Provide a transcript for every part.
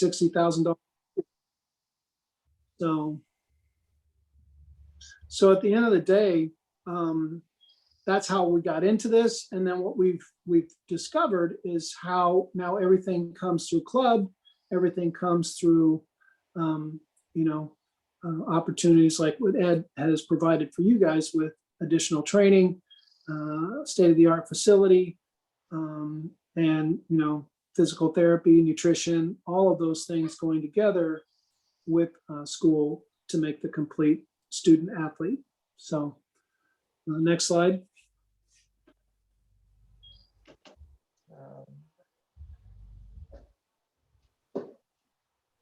$60,000. So at the end of the day, that's how we got into this. And then what we've discovered is how now everything comes through club, everything comes through, opportunities like what Ed has provided for you guys with additional training, state-of-the-art facility, and, physical therapy, nutrition, all of those things going together with school to make the complete student athlete. So next slide.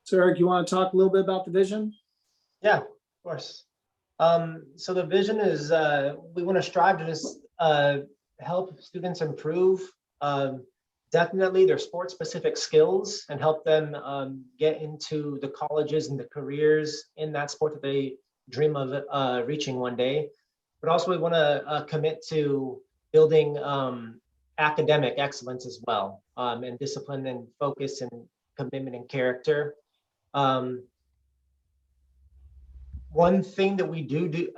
So Eric, you want to talk a little bit about the vision? Yeah, of course. So the vision is we want to strive to just help students improve definitely their sport specific skills and help them get into the colleges and the careers in that sport that they dream of reaching one day. But also we want to commit to building academic excellence as well, and discipline and focus and commitment and character. One thing that we do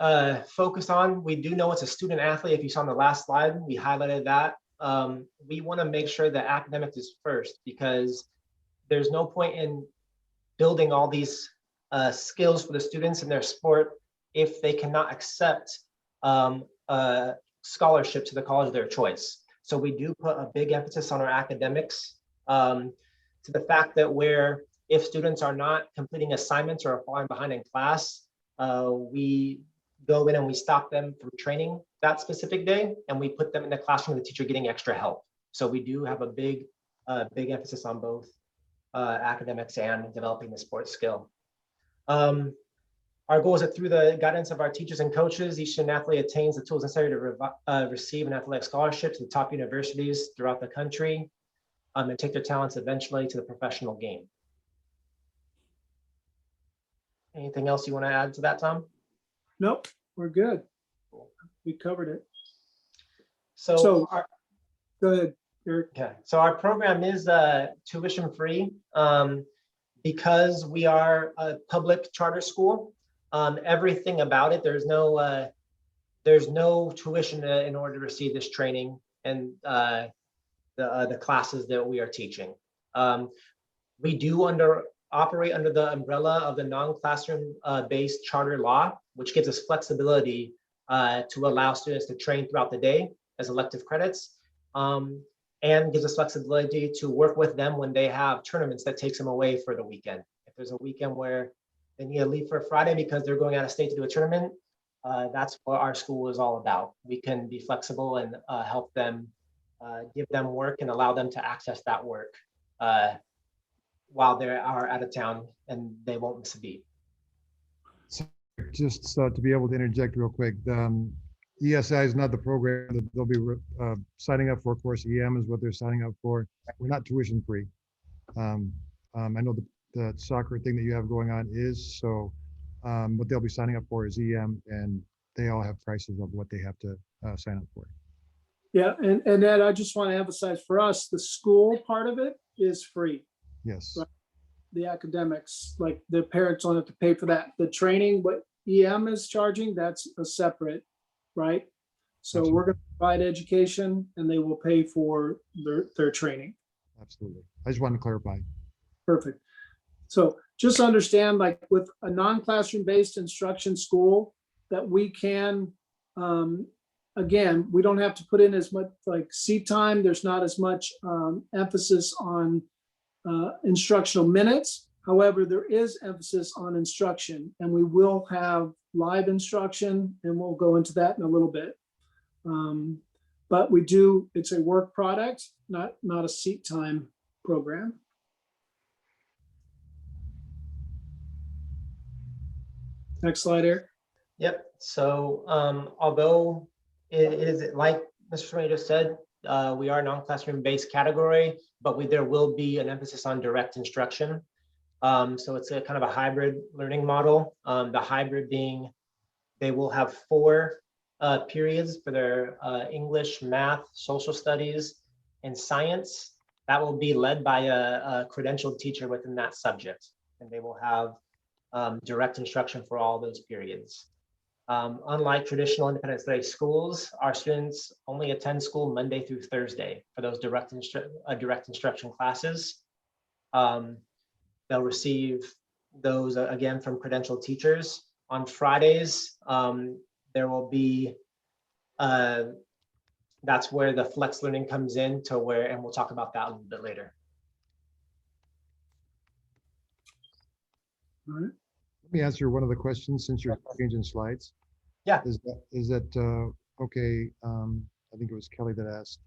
focus on, we do know it's a student athlete. If you saw on the last slide, we highlighted that. We want to make sure that academics is first, because there's no point in building all these skills for the students in their sport if they cannot accept a scholarship to the college of their choice. So we do put a big emphasis on our academics, to the fact that if students are not completing assignments or are falling behind in class, we go in and we stop them from training that specific day, and we put them in the classroom with the teacher getting extra help. So we do have a big emphasis on both academics and developing the sports skill. Our goal is that through the guidance of our teachers and coaches, each student athlete attains the tools necessary to receive an athletic scholarship to the top universities throughout the country, and take their talents eventually to the professional game. Anything else you want to add to that, Tom? Nope, we're good. We covered it. So go ahead, Eric. Okay, so our program is tuition free because we are a public charter school. Everything about it, there's no tuition in order to receive this training and the classes that we are teaching. We do operate under the umbrella of the non-classroom based charter law, which gives us flexibility to allow students to train throughout the day as elective credits, and gives us flexibility to work with them when they have tournaments that takes them away for the weekend. If there's a weekend where they need to leave for Friday because they're going out of state to do a tournament, that's what our school is all about. We can be flexible and help them, give them work and allow them to access that work while they are out of town and they won't miss a beat. So just to be able to interject real quick, ESI is not the program that they'll be signing up for. Of course, EM is what they're signing up for. We're not tuition free. I know the soccer thing that you have going on is, so what they'll be signing up for is EM, and they all have prices of what they have to sign up for. Yeah, and Ed, I just want to emphasize for us, the school part of it is free. Yes. Right? The academics, like the parents don't have to pay for that. The training, what EM is charging, that's a separate, right? So Absolutely. We're going to provide education and they will pay for their training. Absolutely. I just wanted to clarify. Perfect. So just understand, like with a non-classroom based instruction school, that we can, again, we don't have to put in as much like seat time. There's not as much emphasis on instructional minutes. However, there is emphasis on instruction, and we will have live instruction, and we'll go into that in a little bit. But we do, it's a work product, not a seat time program. Next slide, Eric. Yep. So although it is like Mr. Sweeney just said, we are a non-classroom based category, but there will be an emphasis on direct instruction. So it's a kind of a hybrid learning model. The hybrid being they will have 4 periods for their English, math, social studies, and science That will be led by a credentialed teacher within that subject, and they will have direct instruction for all those periods. Unlike traditional independent study schools, our students only attend school Monday through Thursday for those direct instruction classes. They'll receive those again from credentialed teachers. On Fridays, there will be, that's where the flex learning comes in to where, and we'll talk about that a little bit later. All right. Let me answer one of the questions since you're changing slides. Yeah. Is that okay? I think it was Kelly that asked,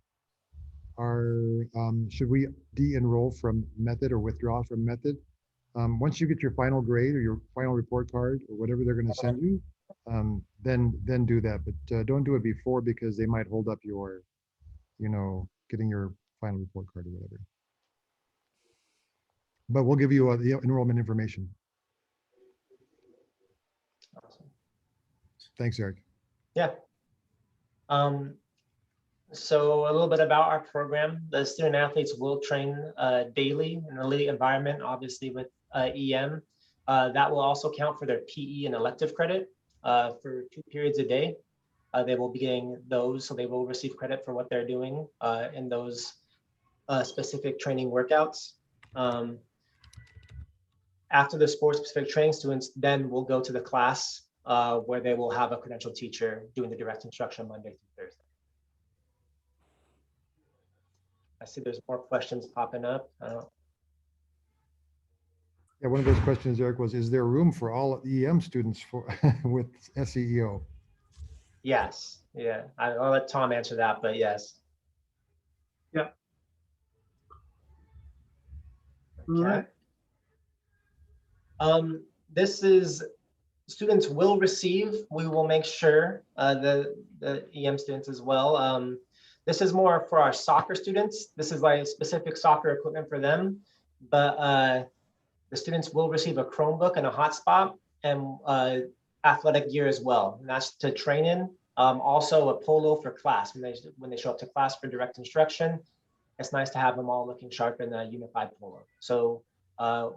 should we de-enroll from method or withdraw from method? Once you get your final grade or your final report card or whatever they're going to send you, then do that. But don't do it before, because they might hold up your, getting your final report card or whatever. But we'll give you the enrollment information. Awesome. Thanks, Eric. Yeah. So a little bit about our program. The student athletes will train daily in an elite environment, obviously with EM. That will also count for their PE and elective credit for 2 periods a day. They will be getting those, so they will receive credit for what they're doing in those specific training workouts. After the sport-specific training, students then will go to the class where they will have a credentialed teacher doing the direct instruction Monday through Thursday. I see there's more questions popping up. Yeah, one of those questions, Eric, was, is there room for all EM students for with SEEO? Yes, yeah, I'll let Tom answer that, but yes. Yeah. All right. This is, students will receive, we will make sure the EM students as well. This is more for our soccer students. This is like specific soccer equipment for them, but the students will receive a Chromebook and a hotspot and athletic gear as well. And that's to train in. Also a polo for class when they show up to class for direct instruction. It's nice to have them all looking sharp in a unified polo. So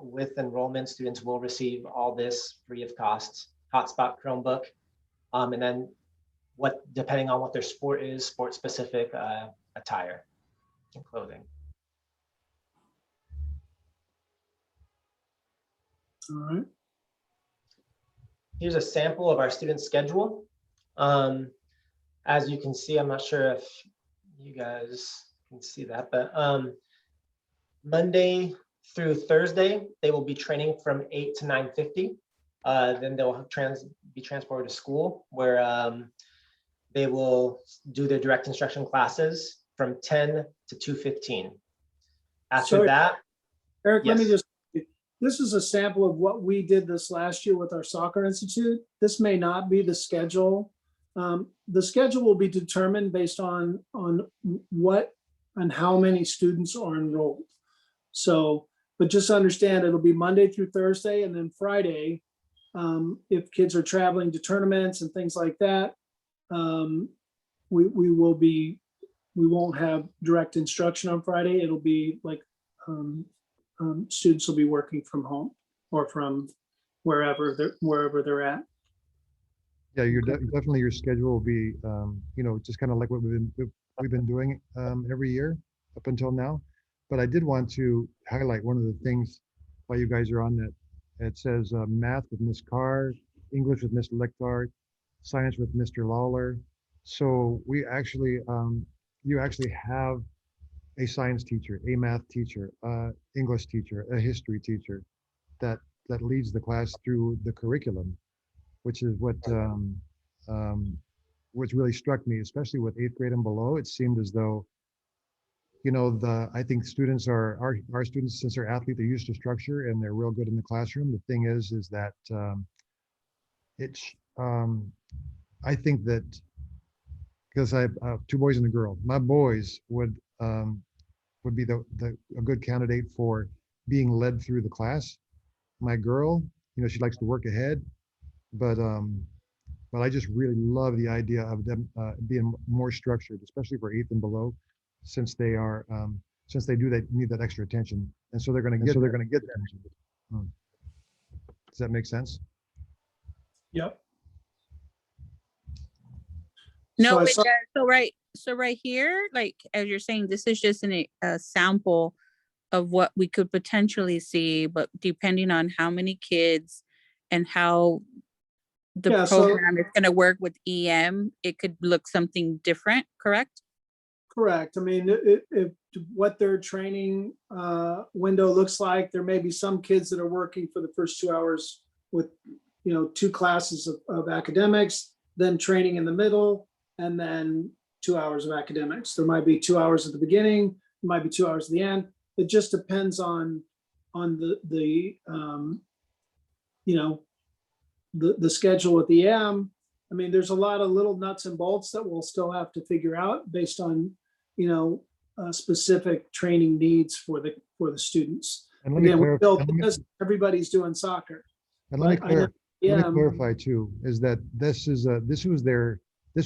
with enrollment, students will receive all this free of cost, hotspot, Chromebook, and then depending on what their sport is, sport specific attire and clothing. All right. Here's a sample of our student schedule. As you can see, I'm not sure if you guys can see that, but Monday through Thursday, they will be training from 8 to 9:50. Then they'll be transported to school where they will do their direct instruction classes from 10 to 2:15. After that, Eric, yes. let me just, this is a sample of what we did this last year with our soccer institute. This may not be the schedule. The schedule will be determined based on what and how many students are enrolled. So, but just understand it'll be Monday through Thursday, and then Friday, if kids are traveling to tournaments and things like that, we won't have direct instruction on Friday. It'll be like students will be working from home or from wherever they're at. Yeah, definitely your schedule will be, just kind of like what we've been doing every year up until now. But I did want to highlight one of the things while you guys are on that. It says math with Miss Carr, English with Mr. Lichtart, science with Mr. Lawler. So we actually, you actually have a science teacher, a math teacher, English teacher, a history teacher that leads the class through the curriculum, which is what really struck me, especially with 8th grade and below. It seemed as though, I think students our students, since they're athletes, they're used to structure and they're real good in the classroom. The thing is that I think that, because I have 2 boys and a girl, my boys would be a good candidate for being led through the class. My girl, she likes to work ahead, but I just really love the idea of them being more structured, especially for 8th and below, since they are since they do that, need that extra attention. And so they're going to get that attention. Does that make sense? Yep. No, So I it saw- does. So right here, like, as you're saying, this is just a sample of what we could potentially see, but depending on how many kids and how the Yeah, so- program is gonna work with EM, it could look something different, correct? Correct. I mean, if what their training window looks like, there may be some kids that are working for the first 2 hours with, 2 classes of academics, then training in the middle, and then 2 hours of academics. There might be 2 hours at the beginning, it might be 2 hours at the end. It just depends on the schedule at the EM. I mean, there's a lot of little nuts and bolts that we'll still have to figure out based on, specific training needs for the students. And let me Again, clarify. because everybody's doing soccer. And let me But I know EM clarify too, is that this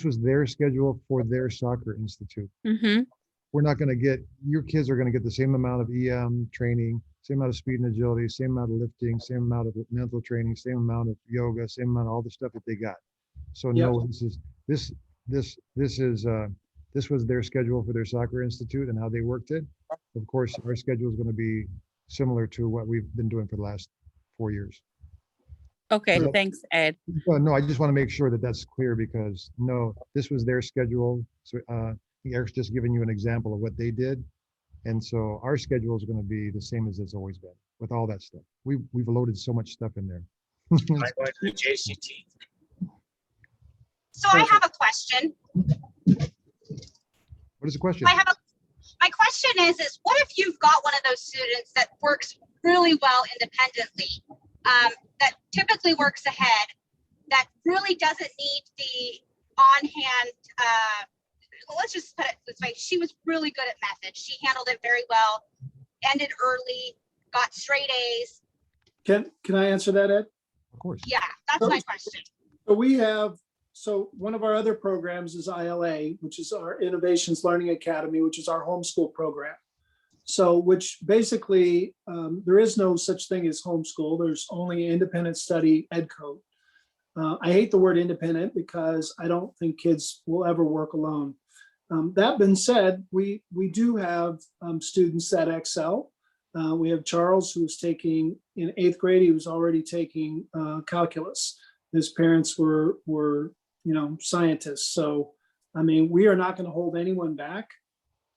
was their schedule for their soccer institute. Mm-hmm. We're not going to get, your kids are going to get the same amount of EM training, same amount of speed and agility, same amount of lifting, same amount of mental training, same amount of yoga, same amount of all the stuff that they got. So no, this was their schedule for their soccer institute and how they worked it. Of course, our schedule is going to be similar to what we've been doing for the last 4 years. Okay, So- thanks, Ed. No, I just want to make sure that that's clear because no, this was their schedule. So Eric's just giving you an example of what they did. And so our schedule is going to be the same as it's always been with all that stuff. We've loaded so much stuff in there. I go to the JCT. So I have a question. What is the question? My question is what if you've got one of those students that works really well independently, that typically works ahead, that really doesn't need the on-hand, let's just put it this way, she was really good at methods. She handled it very well, ended early, got straight A's. Can I answer that, Ed? Of course. Yeah, that's my question. So one of our other programs is ILA, which is our Innovations Learning Academy, which is our homeschool program. So which basically, there is no such thing as homeschool. There's only independent study ed code. I hate the word independent because I don't think kids will ever work alone. That being said, we do have students that excel. We have Charles, who's taking in 8th grade, he was already taking calculus. His parents were scientists. So, I mean, we are not going to hold anyone back.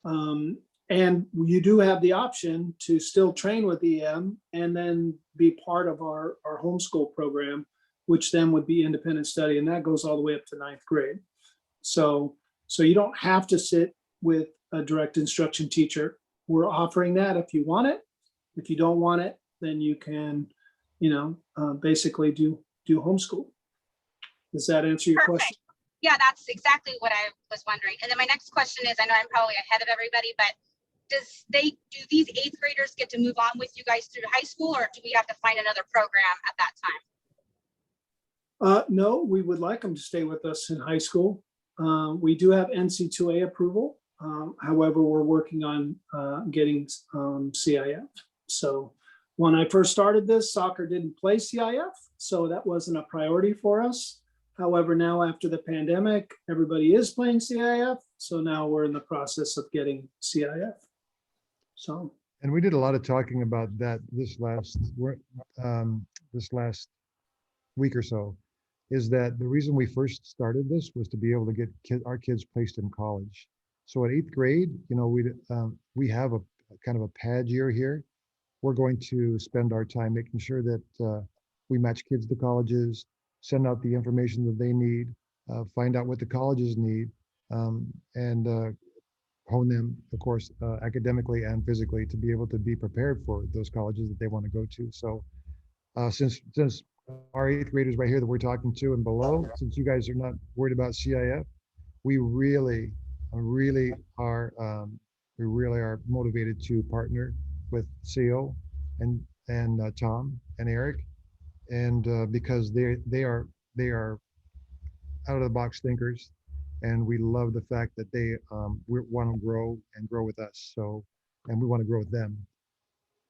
And you do have the option to still train with EM and then be part of our homeschool program, which then would be independent study. And that goes all the way up to 9th grade. So you don't have to sit with a direct instruction teacher. We're offering that if you want it. If you don't want it, then you can, basically do homeschool. Does that answer your Perfect. question? Yeah, that's exactly what I was wondering. And then my next question is, I know I'm probably ahead of everybody, but do these 8th graders get to move on with you guys through high school, or do we have to find another program at that time? No, we would like them to stay with us in high school. We do have NC2A approval. However, we're working on getting CIF. So when I first started this, soccer didn't play CIF, so that wasn't a priority for us. However, now after the pandemic, everybody is playing CIF. So now we're in the process of getting CIF. So. And we did a lot of talking about that this last week or so, is that the reason we first started this was to be able to get our kids placed in college. So at 8th grade, we have a kind of a pad year here. We're going to spend our time making sure that we match kids to colleges, send out the information that they need, find out what the colleges need, and hone them, of course, academically and physically to be able to be prepared for those colleges that they want to go to. So since our 8th graders right here that we're talking to and below, since you guys are not worried about CIF, we really are motivated to partner with SEEO and Tom and Eric, and because they are out of the box thinkers, and we love the fact that they want to grow with us. So and we want to grow with them.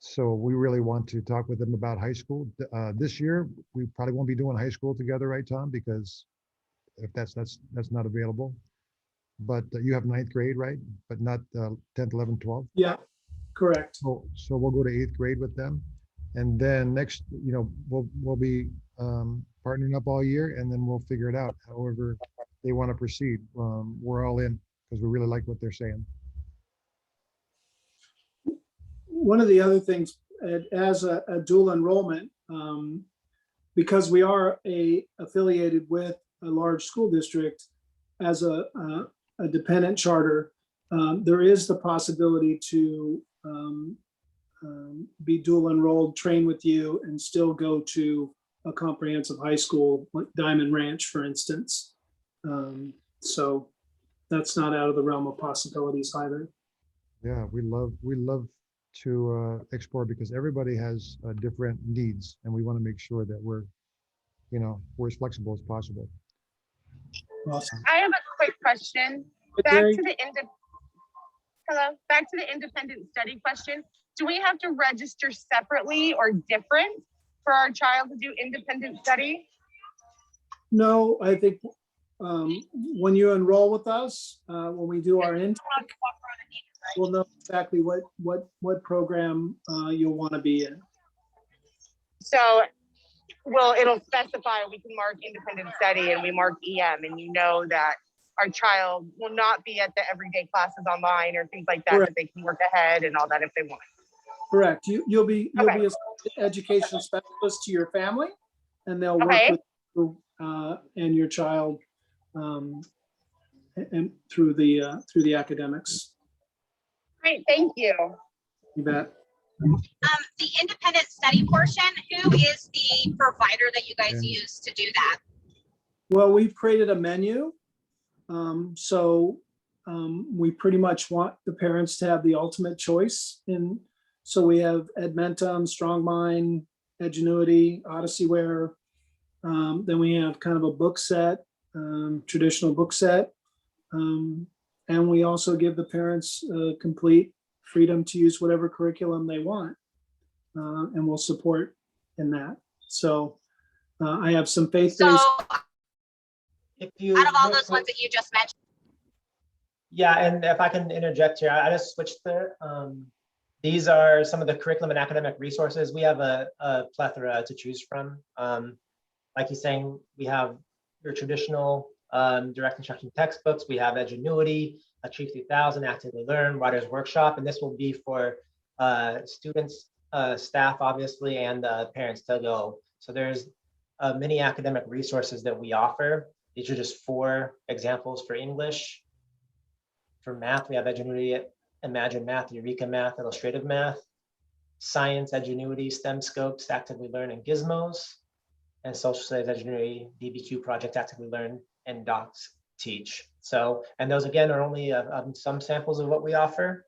So we really want to talk with them about high school. This year, we probably won't be doing high school together, right, Tom? Because if that's not available. But you have 9th grade, right? But not 10th, 11th, 12th. Yeah, correct. So we'll go to 8th grade with them, and then next, we'll be partnering up all year, and then we'll figure it out. However they want to proceed, we're all in because we really like what they're saying. One of the other things, as a dual enrollment, because we are affiliated with a large school district as a dependent charter, there is the possibility to be dual enrolled, train with you, and still go to a comprehensive high school, like Diamond Ranch, for instance. So that's not out of the realm of possibilities either. Yeah, we love to explore, because everybody has different needs, and we want to make sure that we're as flexible as possible. Awesome. I have a quick question. Terry? Back to the independent study question. Do we have to register separately or different for our child to do independent study? No, I think when you enroll with us, when we do our intake, we'll know exactly what program you'll want to be in. So, it'll specify we can mark independent study and we mark EM, and you know that our child will not be at the everyday classes online or things like that, Correct. that they can work ahead and all that if they want. Correct. You'll be Okay. an education specialist to your family, and they'll work Okay. with you and your child and through the academics. Great, thank you. You bet. The independent study portion, who is the provider that you guys Yeah. use to do that? Well, we've created a menu. So we pretty much want the parents to have the ultimate choice. So we have Edmentum, Strongmind, Edgenuity, Odysseyware. Then we have kind of a book set, traditional book set. And we also give the parents complete freedom to use whatever curriculum they want. And we'll support in that. So I have some So faith-based. If you out of all real those quick- ones that you just mentioned, Yeah, and if I can interject here, I just switched there. These are some of the curriculum and academic resources. We have a plethora to choose from. Like he's saying, we have your traditional direct instruction textbooks. We have Edgenuity, Achieve 3000, Actively Learn, Writer's Workshop, and this will be for students, staff, obviously, and parents to go. So there's many academic resources that we offer. These are just 4 examples for English. For math, we have Edgenuity, Imagine Math, Eureka Math, Illustrative Math. Science, Edgenuity, STEM Scopes, Actively Learn, and Gizmos. And social studies, Edgenuity, DBQ Project, Actively Learn, and Docs Teach. So, and those again are only some samples of what we offer.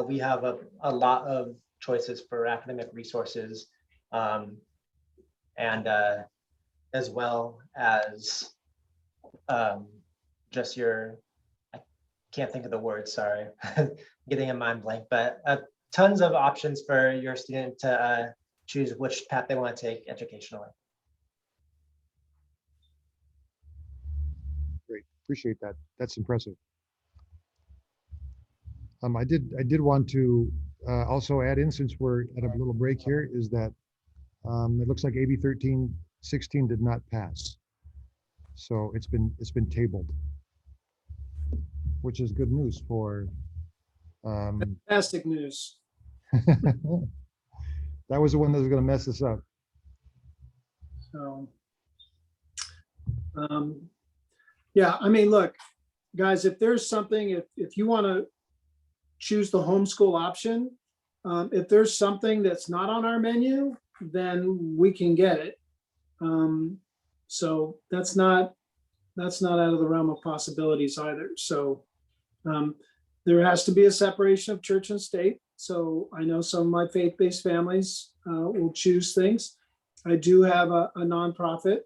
We have a lot of choices for academic resources, and as well as just your, I can't think of the word, sorry, getting a mind blank, but tons of options for your student to choose which path they want to take educationally. Great, appreciate that. That's impressive. I did want to also add in, since we're at a little break here, is that it looks like AB 1316 did not pass. So it's been tabled, which is good news for Fantastic news. that was the one that was going to mess us up. So, yeah, I mean, look, guys, if there's something, if you want to choose the homeschool option, if there's something that's not on our menu, then we can get it. So that's not out of the realm of possibilities either. So there has to be a separation of church and state. So I know some of my faith-based families will choose things. I do have a nonprofit,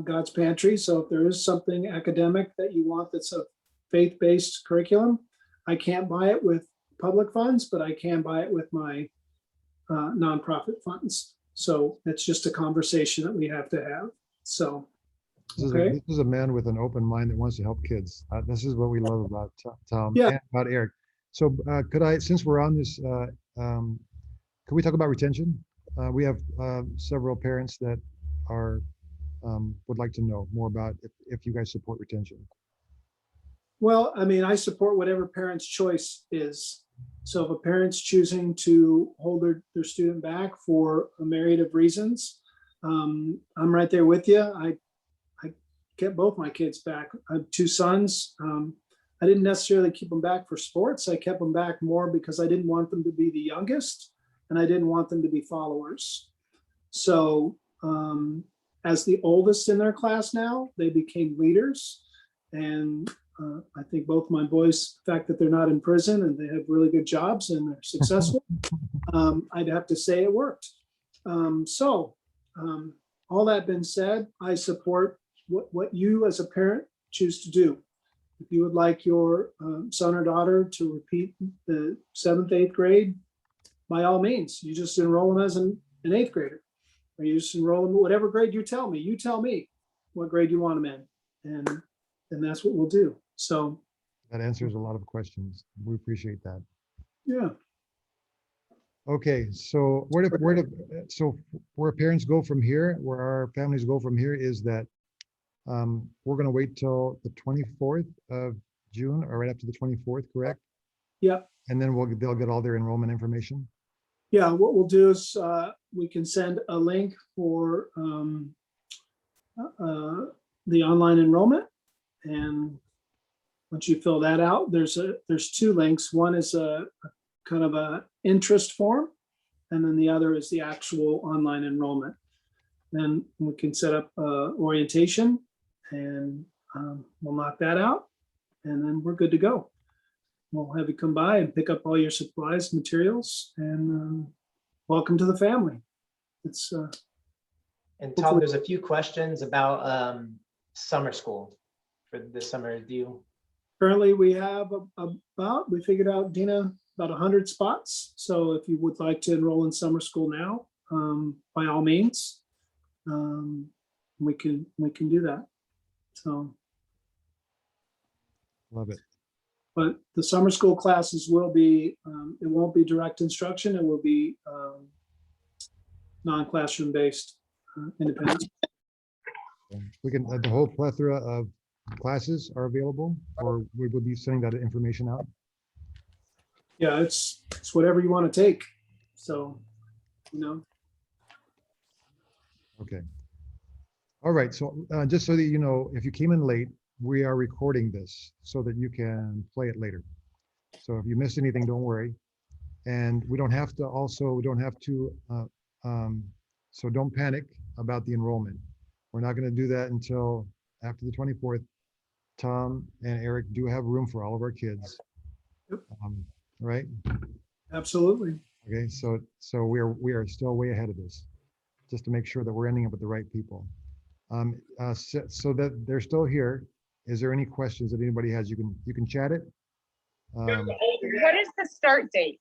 God's Pantry. So if there is something academic that you want that's a faith-based curriculum, I can't buy it with public funds, but I can buy it with my nonprofit funds. So it's just a conversation that we have to have. So, okay. This is a man with an open mind that wants to help kids. This is what we love about Tom Yeah. and about Eric. So since we're on this, could we talk about retention? We have several parents that are would like to know more about if you guys support retention. Well, I mean, I support whatever parent's choice is. So if a parent's choosing to hold their student back for a myriad of reasons, I'm right there with you. I kept both my kids back. I have two sons. I didn't necessarily keep them back for sports. I kept them back more because I didn't want them to be the youngest and I didn't want them to be followers. So as the oldest in their class now, they became leaders. And I think both my boys, the fact that they're not in prison and they have really good jobs and they're successful, I'd have to say it worked. All that being said, I support what you as a parent choose to do. If you would like your son or daughter to repeat the 7th, 8th grade, by all means, you just enroll them as an 8th grader. Or you just enroll them whatever grade you tell me what grade you want them in. And that's what we'll do. So that answers a lot of questions. We appreciate that. Yeah. Okay, so where parents go from here, where our families go from here is that we're going to wait till the 24th of June or right after the 24th, correct? Yep. And then they'll get all their enrollment information. Yeah, what we'll do is we can send a link for the online enrollment. And once you fill that out, there's two links. One is a kind of a interest form, and then the other is the actual online enrollment. Then we can set up orientation, and we'll knock that out, and then we're good to go. We'll have you come by and pick up all your supplies, materials, and welcome to the family. It's And Tom, there's a few questions about summer school for this summer. Currently we have we figured out, Dina, about 100 spots. So if you would like to enroll in summer school now, by all means, we can do that. So. Love it. But the summer school classes will be, it won't be direct instruction. It will be non-classroom based independent. We can, the whole plethora of classes are available, or we will be sending that information out. Yeah, it's whatever you want to take. So, Okay. All right. So just so that you know, if you came in late, we are recording this so that you can play it later. So if you missed anything, don't worry. And we don't have to so don't panic about the enrollment. We're not going to do that until after the 24th. Tom and Eric do have room for all of our kids. Yep. Right? Absolutely. Okay, so we are still way ahead of this, just to make sure that we're ending up with the right people. So that they're still here. Is there any questions that anybody has? You can chat it. What is the start date?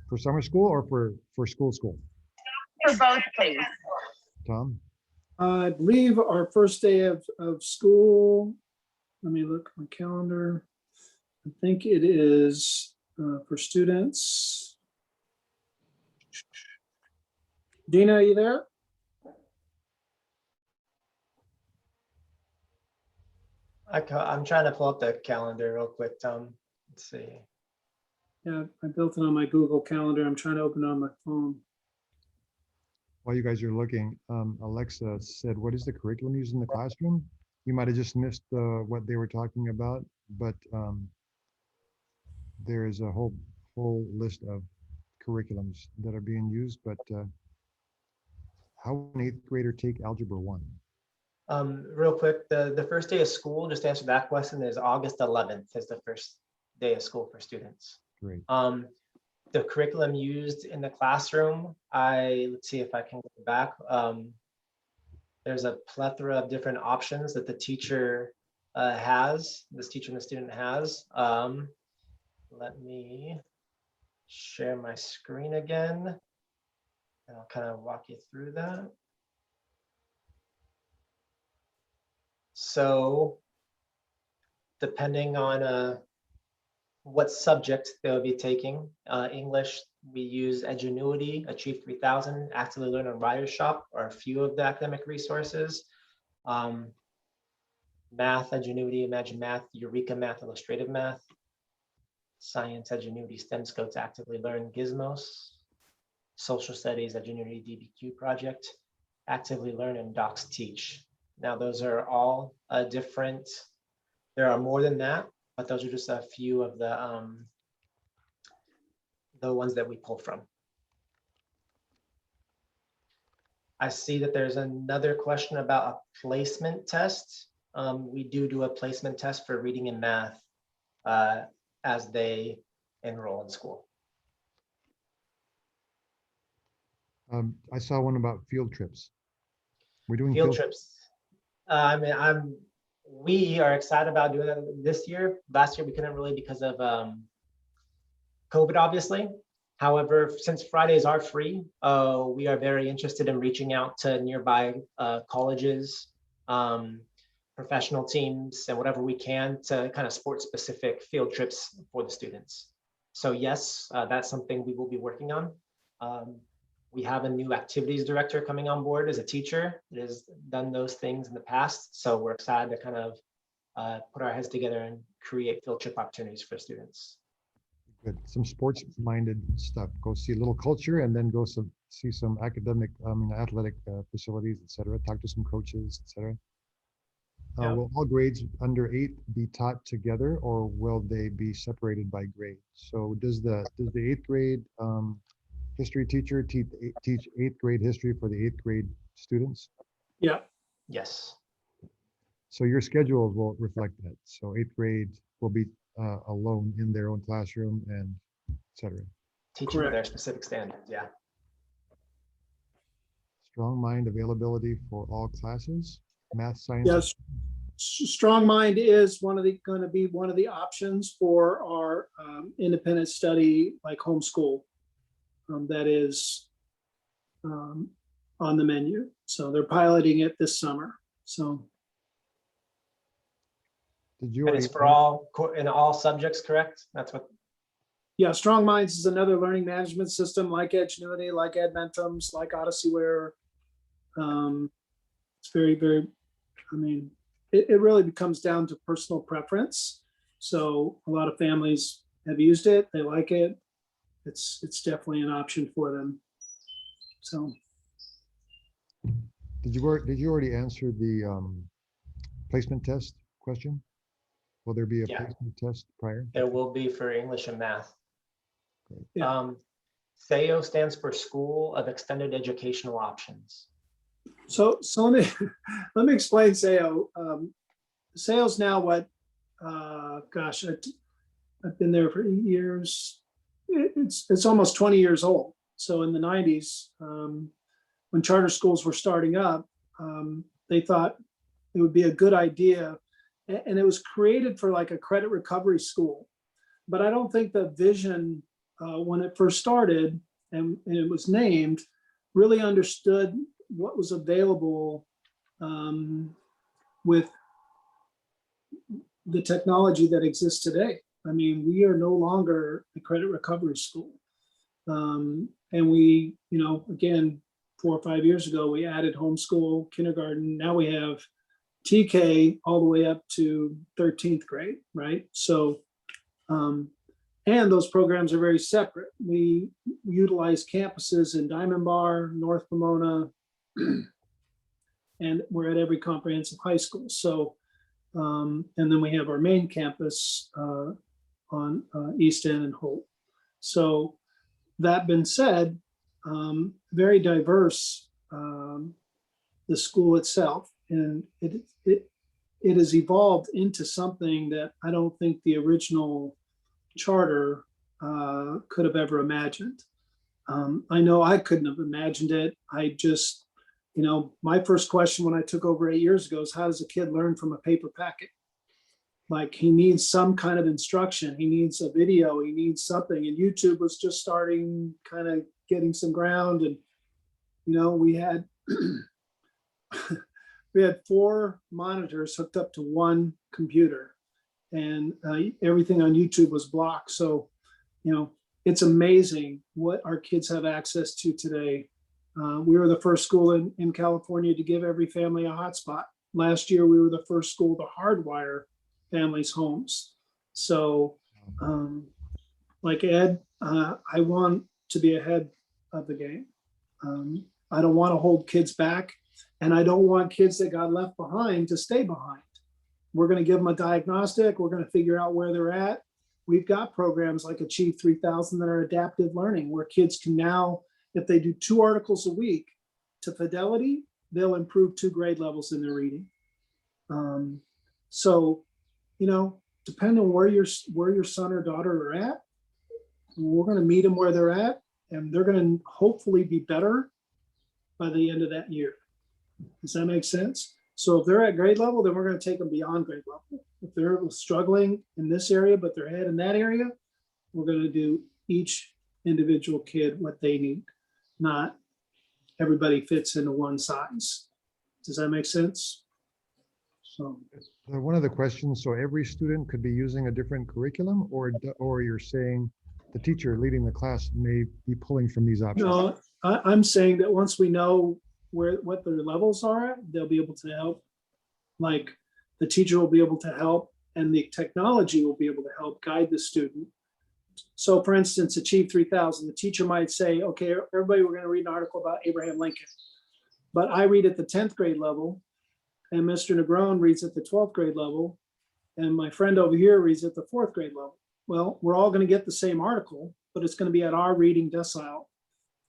For summer school or for school? For both, please. Tom? I believe our first day of school, let me look at my calendar. I think it is for students. Dina, are you there? I'm trying to pull up the calendar real quick, Tom. Let's see. Yeah, I built it on my Google Calendar. I'm trying to open it on my phone. While you guys are looking, Alexa said, what is the curriculum used in the classroom? You might have just missed what they were talking about, but there is a whole list of curriculums that are being used. But how will an 8th grader take Algebra 1? Real quick, the first day of school, just to answer that question, is August 11th is the first day of school for students. Great. The curriculum used in the classroom, let's see if I can go back. There's a plethora of different options that the teacher has, this teacher and the student has. let me share my screen again. And I'll kind of walk you through that. So depending on what subject they'll be taking, English, we use Edgenuity, Achieve 3000, Actively Learn, and Writer's Shop are a few of the academic resources. Math, Edgenuity, Imagine Math, Eureka Math, Illustrative Math. Science, Edgenuity, STEM Scopes, Actively Learn, Gizmos. Social Studies, Edgenuity, DBQ Project, Actively Learn, and Docs Teach. Now those are all different. There are more than that, but those are just a few of the ones that we pull from. I see that there's another question about a placement test. We do a placement test for reading and math as they enroll in school. I saw one about field trips. We're doing Field trips. I mean, we are excited about doing that this year. Last year we couldn't really because of COVID, obviously. However, since Fridays are free, we are very interested in reaching out to nearby colleges, professional teams, and whatever we can to kind of sport-specific field trips for the students. So yes, that's something we will be working on. We have a new activities director coming on board as a teacher that has done those things in the past. So we're excited to kind of put our heads together and create field trip opportunities for students. Good. Some sports-minded stuff. Go see a little culture, and then go see some academic, athletic facilities, etc. Talk to some coaches, etc. Yeah. Will all grades under 8 be taught together, or will they be separated by grade? So does the 8th grade history teacher teach 8th grade history for the 8th grade students? Yeah. Yes. So your schedules will reflect that. So 8th grade will be alone in their own classroom, and etc. Teaching to their specific standards. Yeah. Strong mind availability for all classes, math, science. Yes. Strong Mind is going to be one of the options for our independent study, like homeschool. That is on the menu. So they're piloting it this summer. So. Did you? And it's for all in all subjects, correct? That's what. Yeah, Strong Minds is another learning management system like Edgenuity, like Edmentums, like Odyssey-ware. It's very, very, I mean, it really comes down to personal preference. So a lot of families have used it. They like it. It's definitely an option for them. So. Did you already answer the placement test question? Will there be a placement test prior? There will be for English and math. Yeah. SEEO stands for School of Extended Educational Options. So let me explain SEO. SEO is now what? Gosh, I've been there for 8 years. It's almost 20 years old. So in the 90s, when charter schools were starting up, they thought it would be a good idea, and it was created for like a credit recovery school. But I don't think the vision when it first started and it was named really understood what was available with the technology that exists today. I mean, we are no longer a credit recovery school. And we, again, 4 or 5 years ago, we added homeschool, kindergarten. Now we have TK all the way up to 13th grade, right? So, and those programs are very separate. We utilize campuses in Diamond Bar, North Pomona, and we're at every comprehensive high school. So, and then we have our main campus on East End and Holt. So that being said, very diverse, the school itself, and it has evolved into something that I don't think the original charter could have ever imagined. I know I couldn't have imagined it. I just, my first question when I took over 8 years ago is, how does a kid learn from a paper packet? like he needs some kind of instruction. He needs a video, he needs something. And YouTube was just starting, kind of getting some ground. And, we had, we had 4 monitors hooked up to one computer, and everything on YouTube was blocked. So, it's amazing what our kids have access to today. We were the first school in California to give every family a hotspot. Last year, we were the first school to hardwire families' homes. So, like Ed, I want to be ahead of the game. I don't want to hold kids back, and I don't want kids that got left behind to stay behind. We're going to give them a diagnostic. We're going to figure out where they're at. We've got programs like Achieve 3000 that are adaptive learning, where kids can now, if they do 2 articles a week to fidelity, they'll improve 2 grade levels in their reading. So, depending on where your son or daughter are at, we're going to meet them where they're at, and they're going to hopefully be better by the end of that year. Does that make sense? So if they're at grade level, then we're going to take them beyond grade level. If they're struggling in this area, but they're ahead in that area, we're going to do each individual kid what they need. Not everybody fits into one size. Does that make sense? So One of the questions, so every student could be using a different curriculum, or you're saying the teacher leading the class may be pulling from these options? no, I'm saying that once we know what their levels are at, they'll be able to help. Like the teacher will be able to help, and the technology will be able to help guide the student. So for instance, Achieve 3000, the teacher might say, okay, everybody, we're going to read an article about Abraham Lincoln. But I read at the 10th grade level, and Mr. Negron reads at the 12th grade level, and my friend over here reads at the 4th grade level. Well, we're all going to get the same article, but it's going to be at our reading decile.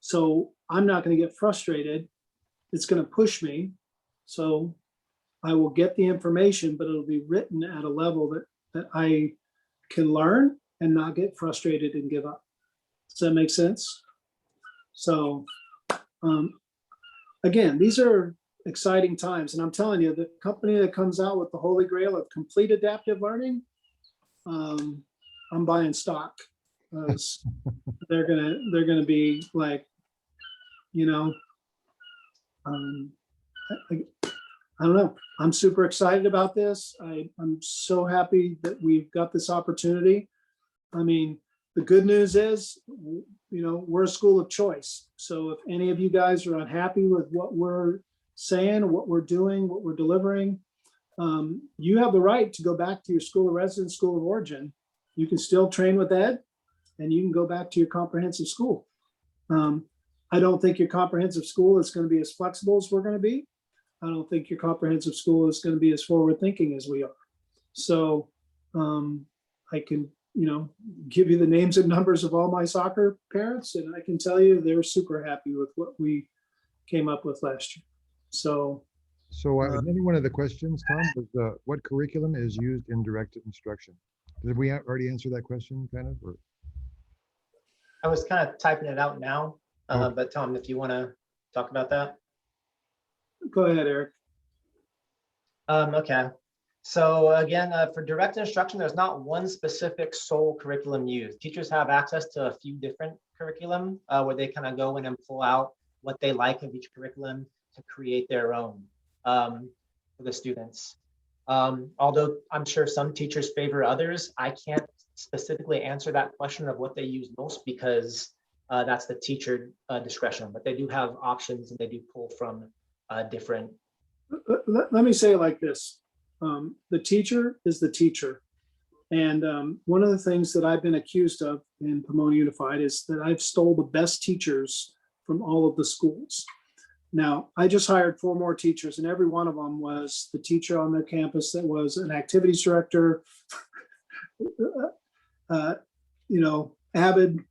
So I'm not going to get frustrated. It's going to push me. So I will get the information, but it'll be written at a level that I can learn and not get frustrated and give up. Does that make sense? So again, these are exciting times. And I'm telling you, the company that comes out with the holy grail of complete adaptive learning, I'm buying stock. They're gonna be like, I don't know. I'm super excited about this. I'm so happy that we've got this opportunity. I mean, the good news is, we're a school of choice. So if any of you guys are unhappy with what we're saying, what we're doing, what we're delivering, you have the right to go back to your school of residence, school of origin. You can still train with Ed, and you can go back to your comprehensive school. I don't think your comprehensive school is going to be as flexible as we're going to be. I don't think your comprehensive school is going to be as forward thinking as we are. So I can, give you the names and numbers of all my soccer parents, and I can tell you they're super happy with what we came up with last year. So Another one of the questions, Tom, was what curriculum is used in directed instruction? Did we already answer that question, kind of? Or? I was kind of typing it out now, Okay. but Tom, if you want to talk about that. go ahead, Eric. Okay. So again, for direct instruction, there's not one specific sole curriculum used. Teachers have access to a few different curriculum where they kind of go in and pull out what they like of each curriculum to create their own for the students. Although I'm sure some teachers favor others, I can't specifically answer that question of what they use most because that's the teacher discretion, but they do have options and they do pull from different. Let me say it like this. The teacher is the teacher. And one of the things that I've been accused of in Pomona Unified is that I've stole the best teachers from all of the schools. Now, I just hired 4 more teachers, and every one of them was the teacher on their campus that was an activities director, avid,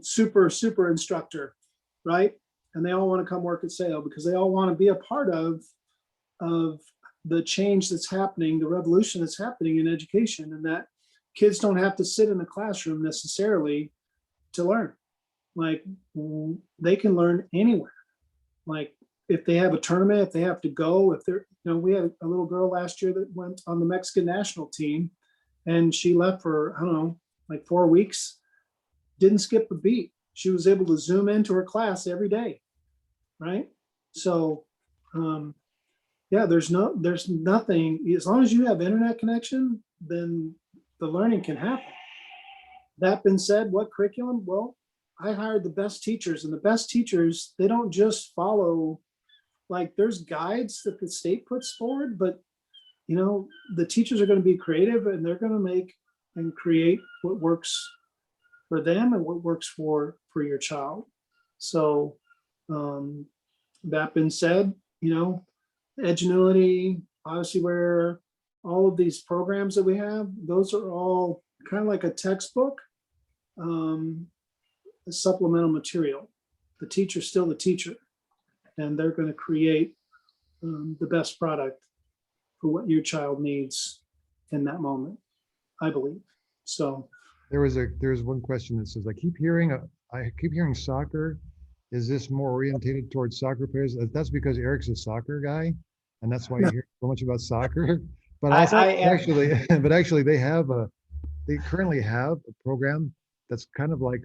super instructor, right? And they all want to come work at SEEO because they all want to be a part of the change that's happening, the revolution that's happening in education, and that kids don't have to sit in the classroom necessarily to learn. Like, they can learn anywhere. Like, if they have a tournament, if they have to go, if they're, we had a little girl last year that went on the Mexican national team, and she left for, I don't know, like 4 weeks, didn't skip a beat. She was able to Zoom into her class every day, right? So, yeah, there's nothing, as long as you have internet connection, then the learning can happen. That being said, what curriculum? Well, I hired the best teachers, and the best teachers, they don't just follow, like, there's guides that the state puts forward, but the teachers are going to be creative, and they're going to make and create what works for them and what works for your child. So that being said, Edgenuity, obviously, where all of these programs that we have, those are all kind of like a textbook, a supplemental material. The teacher's still the teacher, and they're going to create the best product for what your child needs in that moment, I believe. So There was one question that says, I keep hearing soccer. Is this more orientated towards soccer players? That's because Eric's a soccer guy, and that's why you hear so much about soccer. But actually, they currently have a program that's kind of like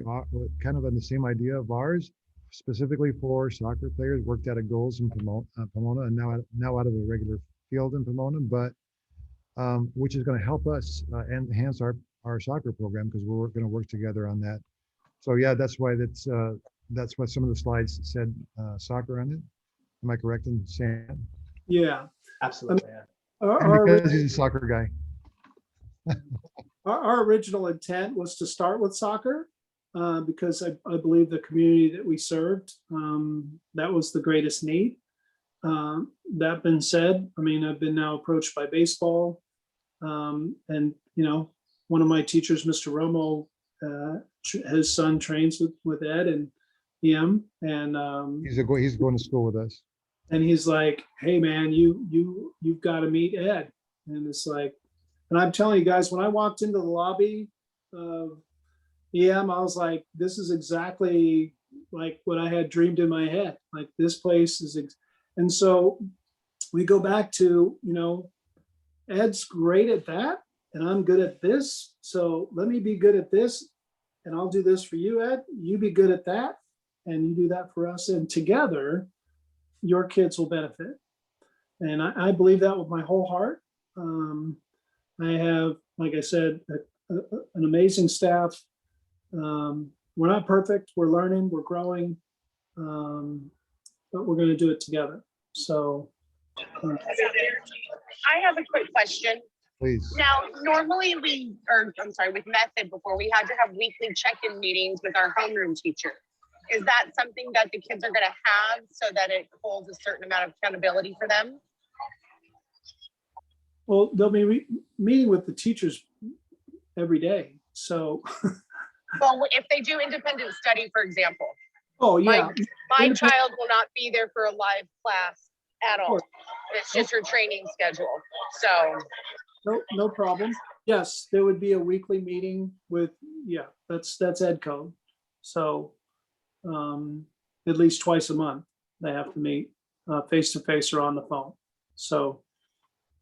kind of on the same idea of ours, specifically for soccer players. Worked out of goals in Pomona, and now out of a regular field in Pomona, but which is going to help us enhance our soccer program, because we're going to work together on that. So yeah, that's why that's what some of the slides said soccer on it. Am I correct in saying that? yeah, Absolutely. Because he's a soccer guy. our original intent was to start with soccer because I believe the community that we served, that was the greatest need. That being said, I've been now approached by baseball, and one of my teachers, Mr. Romo, his son trains with Ed and him, and He's going to school with us. and he's like, "Hey man, you've got to meet Ed." And it's like, and I'm telling you guys, when I walked into the lobby of EM, I was like, this is exactly like what I had dreamed in my head. Like, this place is, and so we go back to, Ed's great at that, and I'm good at this. So let me be good at this, and I'll do this for you, Ed. You be good at that, and you do that for us. And together, your kids will benefit. And I believe that with my whole heart. I have, like I said, an amazing staff. We're not perfect. We're learning. We're growing. But we're going to do it together. So. I have a quick question. Please. Now, normally with Method before, we had to have weekly check-in meetings with our homeroom teacher. Is that something that the kids are going to have so that it holds a certain amount of accountability for them? Well, they'll be meeting with the teachers every day. So. Well, if they do independent study, for example. Oh, yeah. My child will not be there for a live class at all. It's just her training schedule. So. No problem. Yes, there would be a weekly meeting with, that's Ed Code. So at least twice a month, they have to meet face to face or on the phone. So,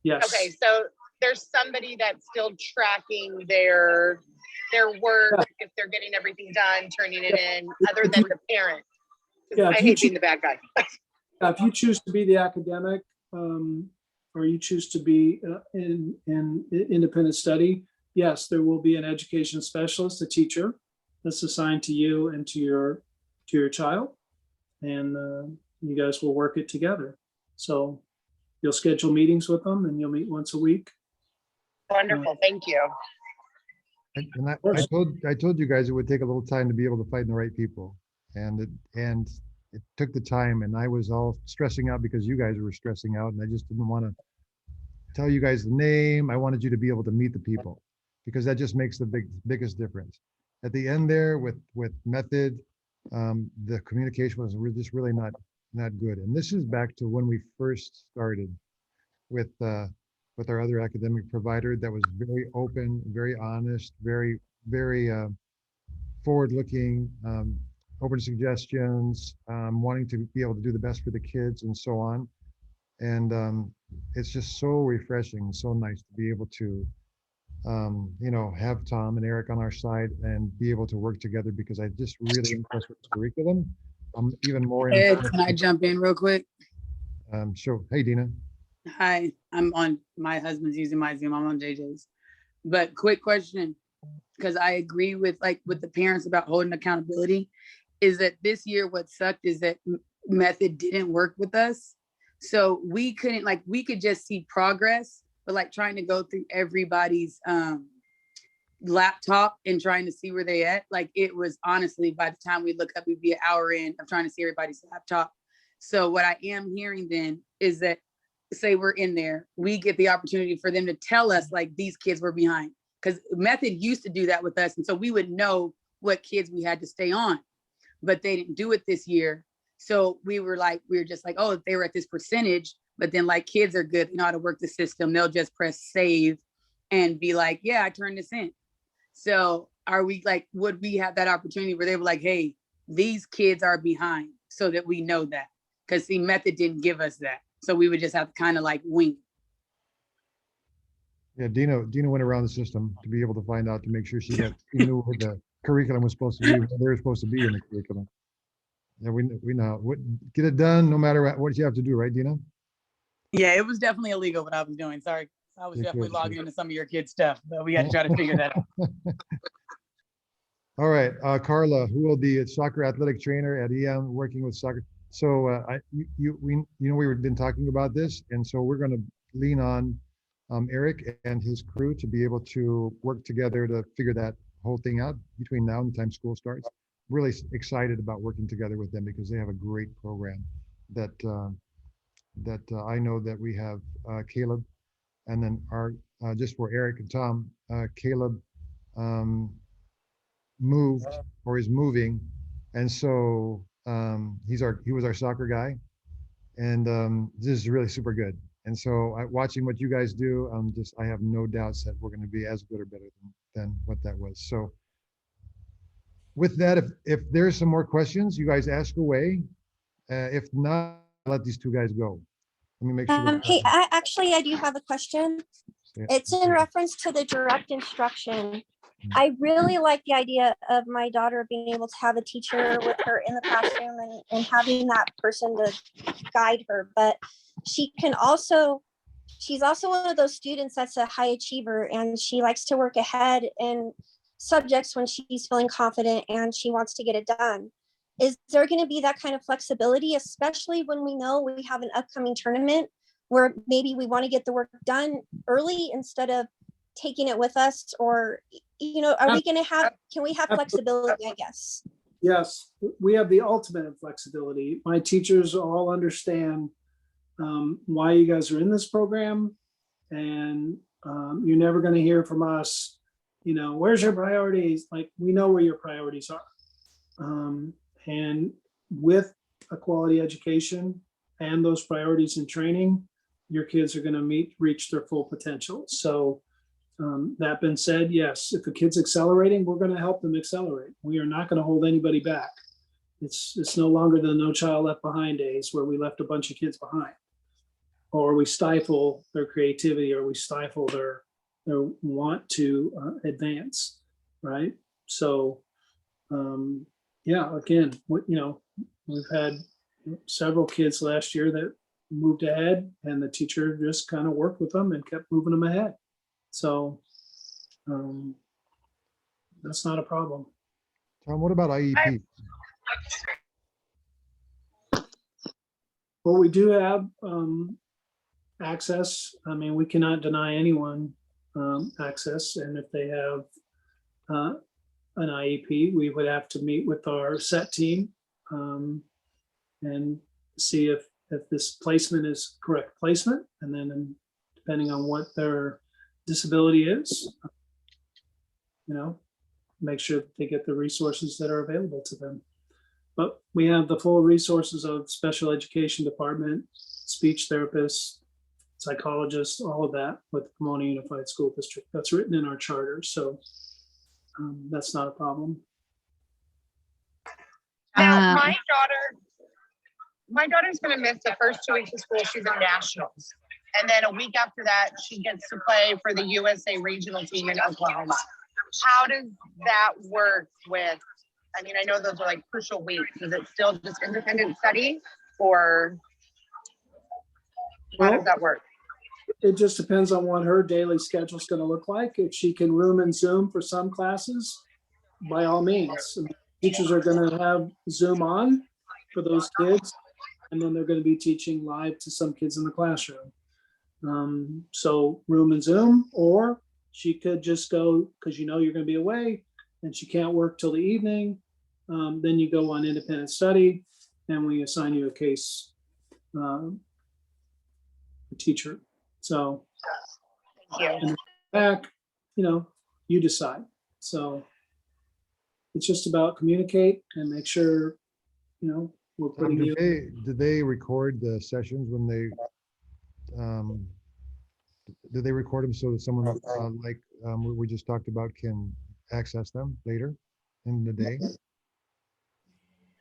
yes. Okay, so there's somebody that's still tracking their work, if they're getting everything done, turning it in, other than the parent. I hate being the bad guy. If you choose to be the academic, or you choose to be in independent study, yes, there will be an education specialist, a teacher that's assigned to you and to your child, and you guys will work it together. So you'll schedule meetings with them, and you'll meet once a week. Wonderful, thank you. And I told you guys it would take a little time to be able to find the right people, and it took the time, and I was all stressing out because you guys were stressing out, and I just didn't want to tell you guys the name. I wanted you to be able to meet the people, because that just makes the biggest difference. At the end there with Method, the communication was just really not good. And this is back to when we first started with our other academic provider that was very open, very honest, very forward-looking. open to suggestions, wanting to be able to do the best for the kids and so on. And it's just so refreshing, so nice to be able to, have Tom and Eric on our side and be able to work together, because I just really impressed with the curriculum. I'm even more Ed, impressed. can I jump in real quick? Sure. Hey, Dina. Hi, I'm on, my husband's using my Zoom, I'm on JJ's. But quick question, because I agree with with the parents about holding accountability, is that this year what sucked is that method didn't work with us. So we couldn't, we could just see progress, but trying to go through everybody's laptop and trying to see where they at, it was honestly, by the time we look up, we'd be an hour in of trying to see everybody's laptop. So what I am hearing then is that, say we're in there, we get the opportunity for them to tell us these kids were behind, because method used to do that with us, and so we would know what kids we had to stay on, but they didn't do it this year. So we were just oh, they were at this percentage, but then kids are good, they know how to work the system, they'll just press save and be yeah, I turned this in. So are we would we have that opportunity where they were hey, these kids are behind, so that we know that? Because the method didn't give us that. So we would just have to kind of wing. Yeah, Dina went around the system to be able to find out, to make sure she knew what the curriculum was supposed to be, what they were supposed to be in the curriculum. Yeah, we know what, get it done no matter what you have to do, right, Dina? Yeah, it was definitely illegal what I was doing. Sorry. I was definitely logging into some of your kids' stuff, but we had to try to figure that out. All right, Carla, who will be a soccer athletic trainer at EM, working with soccer. So we've been talking about this, and so we're going to lean on Eric and his crew to be able to work together to figure that whole thing out between now and the time school starts. Really excited about working together with them, because they have a great program that I know that we have Caleb, and then just for Eric and Tom, Caleb moved, or is moving, and so he was our soccer guy, and this is really super good. And so watching what you guys do, I have no doubts that we're going to be as good or better than what that was. So with that, if there's some more questions, you guys ask away. If not, let these two guys go. Let me make sure. Hey, I do have a question. It's in reference to the direct instruction. I really like the idea of my daughter being able to have a teacher with her in the classroom and having that person to guide her. But she's also one of those students that's a high achiever, and she likes to work ahead in subjects when she's feeling confident and she wants to get it done. Is there going to be that kind of flexibility, especially when we know we have an upcoming tournament where maybe we want to get the work done early instead of taking it with us? Or, can we have flexibility, I guess? Yes, we have the ultimate in flexibility. My teachers all understand why you guys are in this program, and you're never going to hear from us, where's your priorities? We know where your priorities are. And with a quality education and those priorities in training, your kids are going to reach their full potential. So that being said, yes, if a kid's accelerating, we're going to help them accelerate. We are not going to hold anybody back. It's no longer the No Child Left Behind days where we left a bunch of kids behind, or we stifle their creativity, or we stifle their want to advance, right? So again, we've had several kids last year that moved ahead, and the teacher just kind of worked with them and kept moving them ahead. So that's not a problem. Tom, what about IEP? Well, we do have access. I mean, we cannot deny anyone access, and if they have an IEP, we would have to meet with our SET team and see if this placement is correct placement, and then depending on what their disability is, make sure that they get the resources that are available to them. But we have the full resources of special education department, speech therapists, psychologists, all of that with the Pomona Unified School District. That's written in our charter, so that's not a problem. Now, my daughter's gonna miss the first 2 weeks of school. She's in nationals. And then a week after that, she gets to play for the USA regional team in Oklahoma. How does that work with, I mean, I know those are like crucial weeks. Is it still just independent study or how does that work? It just depends on what her daily schedule is going to look like. If she can room and Zoom for some classes, by all means. Teachers are going to have Zoom on for those kids, and then they're going to be teaching live to some kids in the classroom. So room and Zoom, or she could just go, because you know you're going to be away and she can't work till the evening. Then you go on independent study and we assign you a case teacher. So back, you know, you decide. So it's just about communicate and make sure, you know, we're putting you. Did they record the sessions when they, did they record them so that someone like we just talked about can access them later in the day?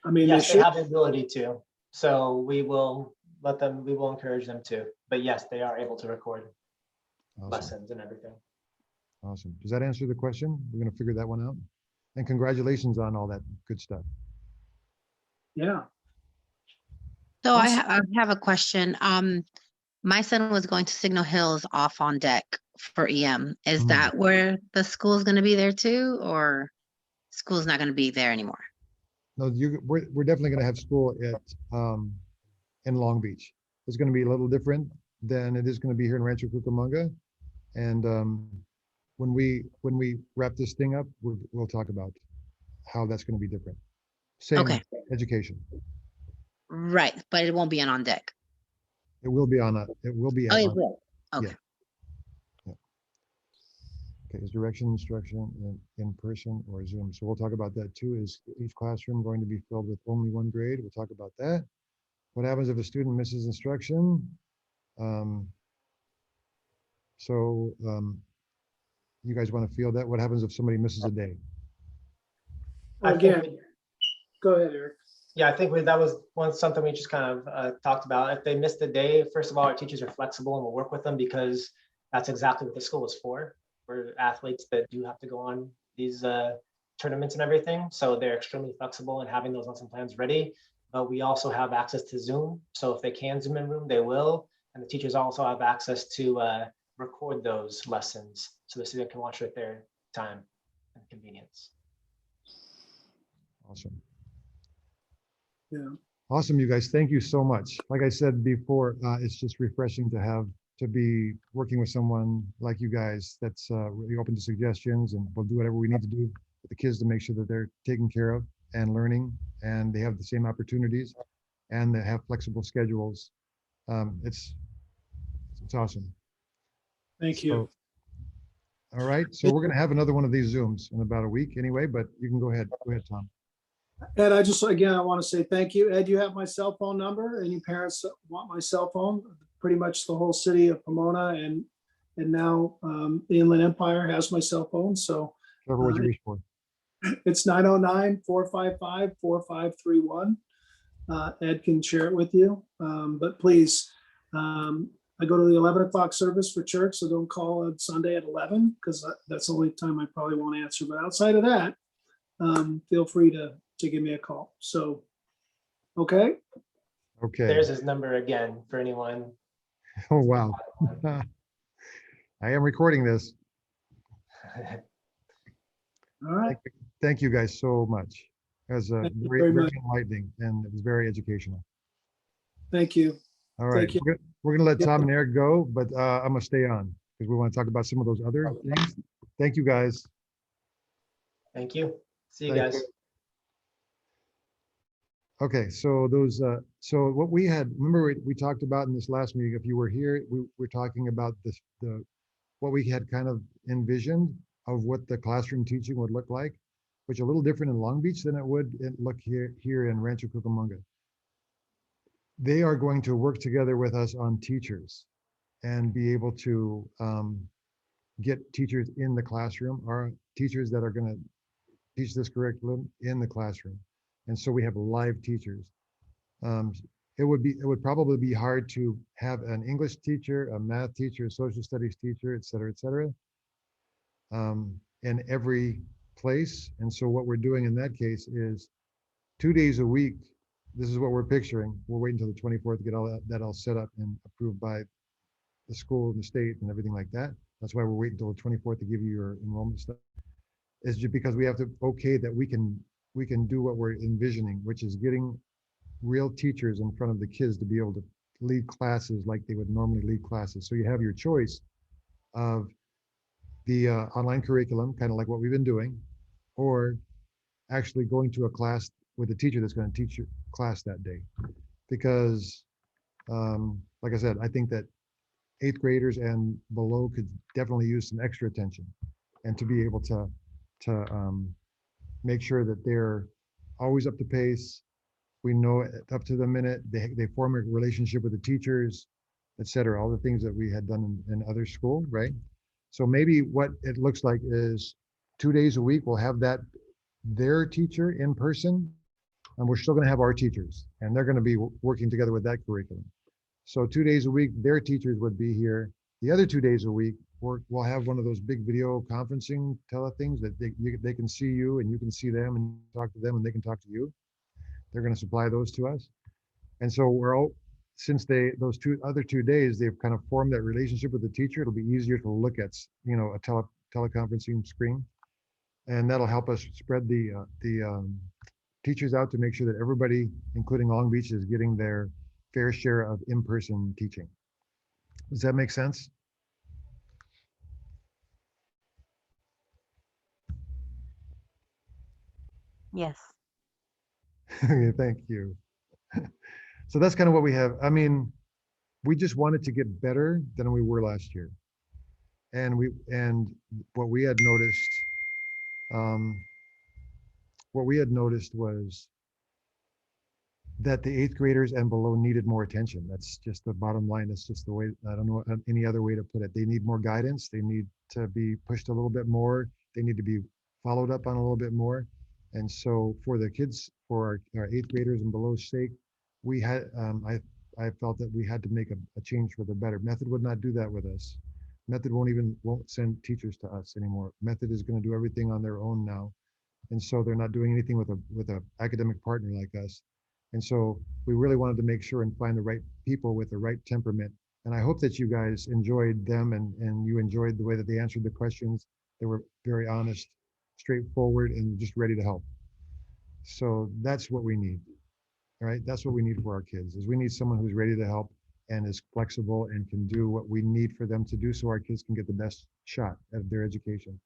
I mean, Yes, they they should. have the ability to. So we will let them, we will encourage them to. But yes, they are able to record lessons and everything. Awesome. Does that answer the question? We're going to figure that one out. And congratulations on all that good stuff. Yeah. So I have a question. My son was going to Signal Hills off on deck for EM. Is that where the school is going to be there too, or school's not going to be there anymore? No, we're definitely going to have school at in Long Beach. It's going to be a little different than it is going to be here in Rancho Cucamonga. And when we wrap this thing up, we'll talk about how that's going to be different. Same education. Right, but it won't be on deck. It will be on a. It will be. Oh, it will. Okay. Yeah. Okay. Is direction instruction in person or Zoom? So we'll talk about that too. Is each classroom going to be filled with only one grade? We'll talk about that. What happens if a student misses instruction? You guys want to feel that? What happens if somebody misses a day? Again, go ahead, Eric. Yeah, I think that was something we just kind of talked about. If they missed a day, first of all, our teachers are flexible and we'll work with them because that's exactly what the school is for athletes that do have to go on these tournaments and everything. So they're extremely flexible and having those lesson plans ready. But we also have access to Zoom. So if they can Zoom in room, they will. And the teachers also have access to record those lessons so the student can watch it at their time and convenience. Awesome. Yeah. Awesome, you guys. Thank you so much. Like I said before, it's just refreshing to be working with someone like you guys that's really open to suggestions, and we'll do whatever we need to do with the kids to make sure that they're taken care of and learning, and they have the same opportunities, and they have flexible schedules. It's awesome. Thank you. All right, so we're going to have another one of these Zooms in about a week anyway, but you can go ahead. Go ahead, Tom. Ed, I want to say thank you. Ed, you have my cell phone number. Any parents want my cell phone? Pretty much the whole city of Pomona and now the Inland Empire has my cell phone. So Whatever you reach for. It's 909-455-4531. Ed can share it with you. But please, I go to the 11 o'clock service for church, so don't call on Sunday at 11 because that's the only time I probably won't answer. But outside of that, feel free to give me a call. So, okay. Okay. There's his number again for anyone. Oh, wow. I am recording this. All right. Thank you guys so much. It was very enlightening and it was very educational. Thank you. All right. Thank you. We're going to let Tom and Eric go, but I'm going to stay on because we want to talk about some of those other things. Thank you, guys. Thank you. See you Thank guys. Okay, so those, so what we had, remember we talked about in this last meeting, if you were here, we were talking about this, what we had kind of envisioned of what the classroom teaching would look like, which is a little different in Long Beach than it would look here in Rancho Cucamonga. They are going to work together with us on teachers and be able to get teachers in the classroom, or teachers that are going to teach this curriculum in the classroom. And so we have live teachers. It would probably be hard to have an English teacher, a math teacher, a social studies teacher, et cetera, in every place. And so what we're doing in that case is 2 days a week. This is what we're picturing. We're waiting until the 24th to get all that all set up and approved by the school and the state and everything like that. That's why we're waiting until the 24th to give you your enrollment stuff. It's just because we have to okay that we can do what we're envisioning, which is getting real teachers in front of the kids to be able to lead classes like they would normally lead classes. So you have your choice of the online curriculum, kind of like what we've been doing, or actually going to a class with a teacher that's going to teach your class that day. Because, like I said, I think that 8th graders and below could definitely use some extra attention, and to be able to make sure that they're always up to pace. We know it up to the minute. They form a relationship with the teachers, et cetera, all the things that we had done in other school, right? So maybe what it looks like is 2 days a week, we'll have their teacher in person, and we're still going to have our teachers, and they're going to be working together with that curriculum. So 2 days a week, their teachers would be here. The other 2 days a week, we'll have one of those big video conferencing things that they can see you and you can see them and talk to them and they can talk to you. They're going to supply those to us. And so since those other 2 days, they've kind of formed that relationship with the teacher, it'll be easier to look at, a teleconferencing screen. And that'll help us spread the teachers out to make sure that everybody, including Long Beach, is getting their fair share of in-person teaching. Does that make sense? Yes. Okay, thank you. So that's kind of what we have. I mean, we just wanted to get better than we were last year. And what we had noticed was that the 8th graders and below needed more attention. That's just the bottom line. That's just the way, I don't know any other way to put it. They need more guidance. They need to be pushed a little bit more. They need to be followed up on a little bit more. And so for the kids, for our 8th graders and below's sake, we had, I felt that we had to make a change for the better. Method would not do that with us. Method won't send teachers to us anymore. Method is going to do everything on their own now. And so they're not doing anything with a academic partner like us. And so we really wanted to make sure and find the right people with the right temperament. And I hope that you guys enjoyed them and you enjoyed the way that they answered the questions. They were very honest, straightforward, and just ready to help. So that's what we need, right? That's what we need for our kids, is we need someone who's ready to help and is flexible and can do what we need for them to do so our kids can get the best shot at their education.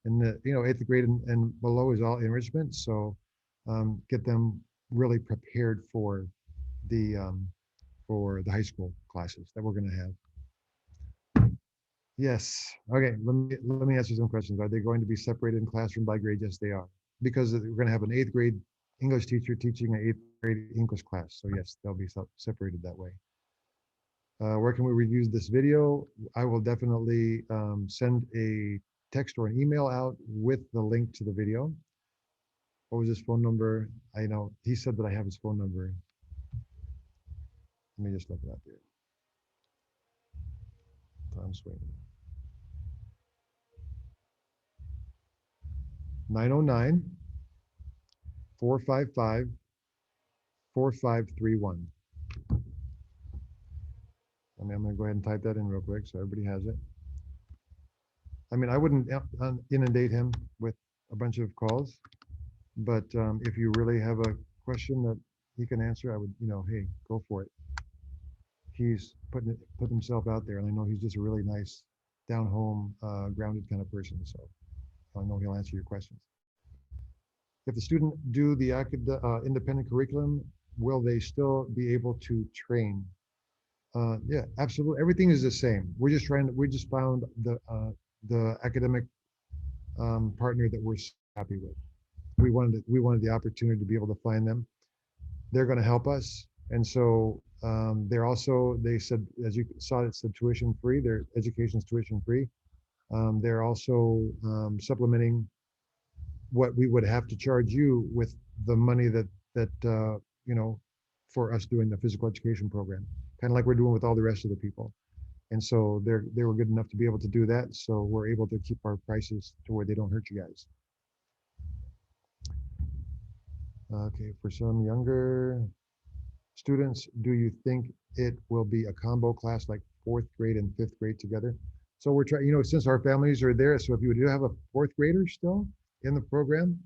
And the 8th grade and below is all enrichment. So get them really prepared for the high school classes that we're going to have. Yes. Okay. Let me answer some questions. Are they going to be separated in classroom by grade? Yes, they are. Because we're going to have an 8th grade English teacher teaching an 8th grade English class. So yes, they'll be separated that way. Where can we review this video? I will definitely send a text or an email out with the link to the video. What was his phone number? I know he said that I have his phone number. Let me just look it up here. Tom Swain. 909-455-4531. I'm going to go ahead and type that in real quick so everybody has it. I mean, I wouldn't inundate him with a bunch of calls, but if you really have a question that he can answer, I would, hey, go for it. He's put himself out there, and I know he's just a really nice, down home, grounded kind of person. So I know he'll answer your questions. If the student do the independent curriculum, will they still be able to train? Yeah, absolutely. Everything is the same. We just found the academic partner that we're happy with. We wanted the opportunity to be able to find them. They're going to help us, and so they said, as you saw, it said tuition free. Their education is tuition free. They're also supplementing what we would have to charge you with the money that you know, for us doing the physical education program, kind of like we're doing with all the rest of the people. And so they were good enough to be able to do that. So we're able to keep our prices to where they don't hurt you guys. Okay, for some younger students, do you think it will be a combo class like 4th grade and 5th grade together? So we're trying, you know, since our families are there, so if you do have a 4th grader still in the program,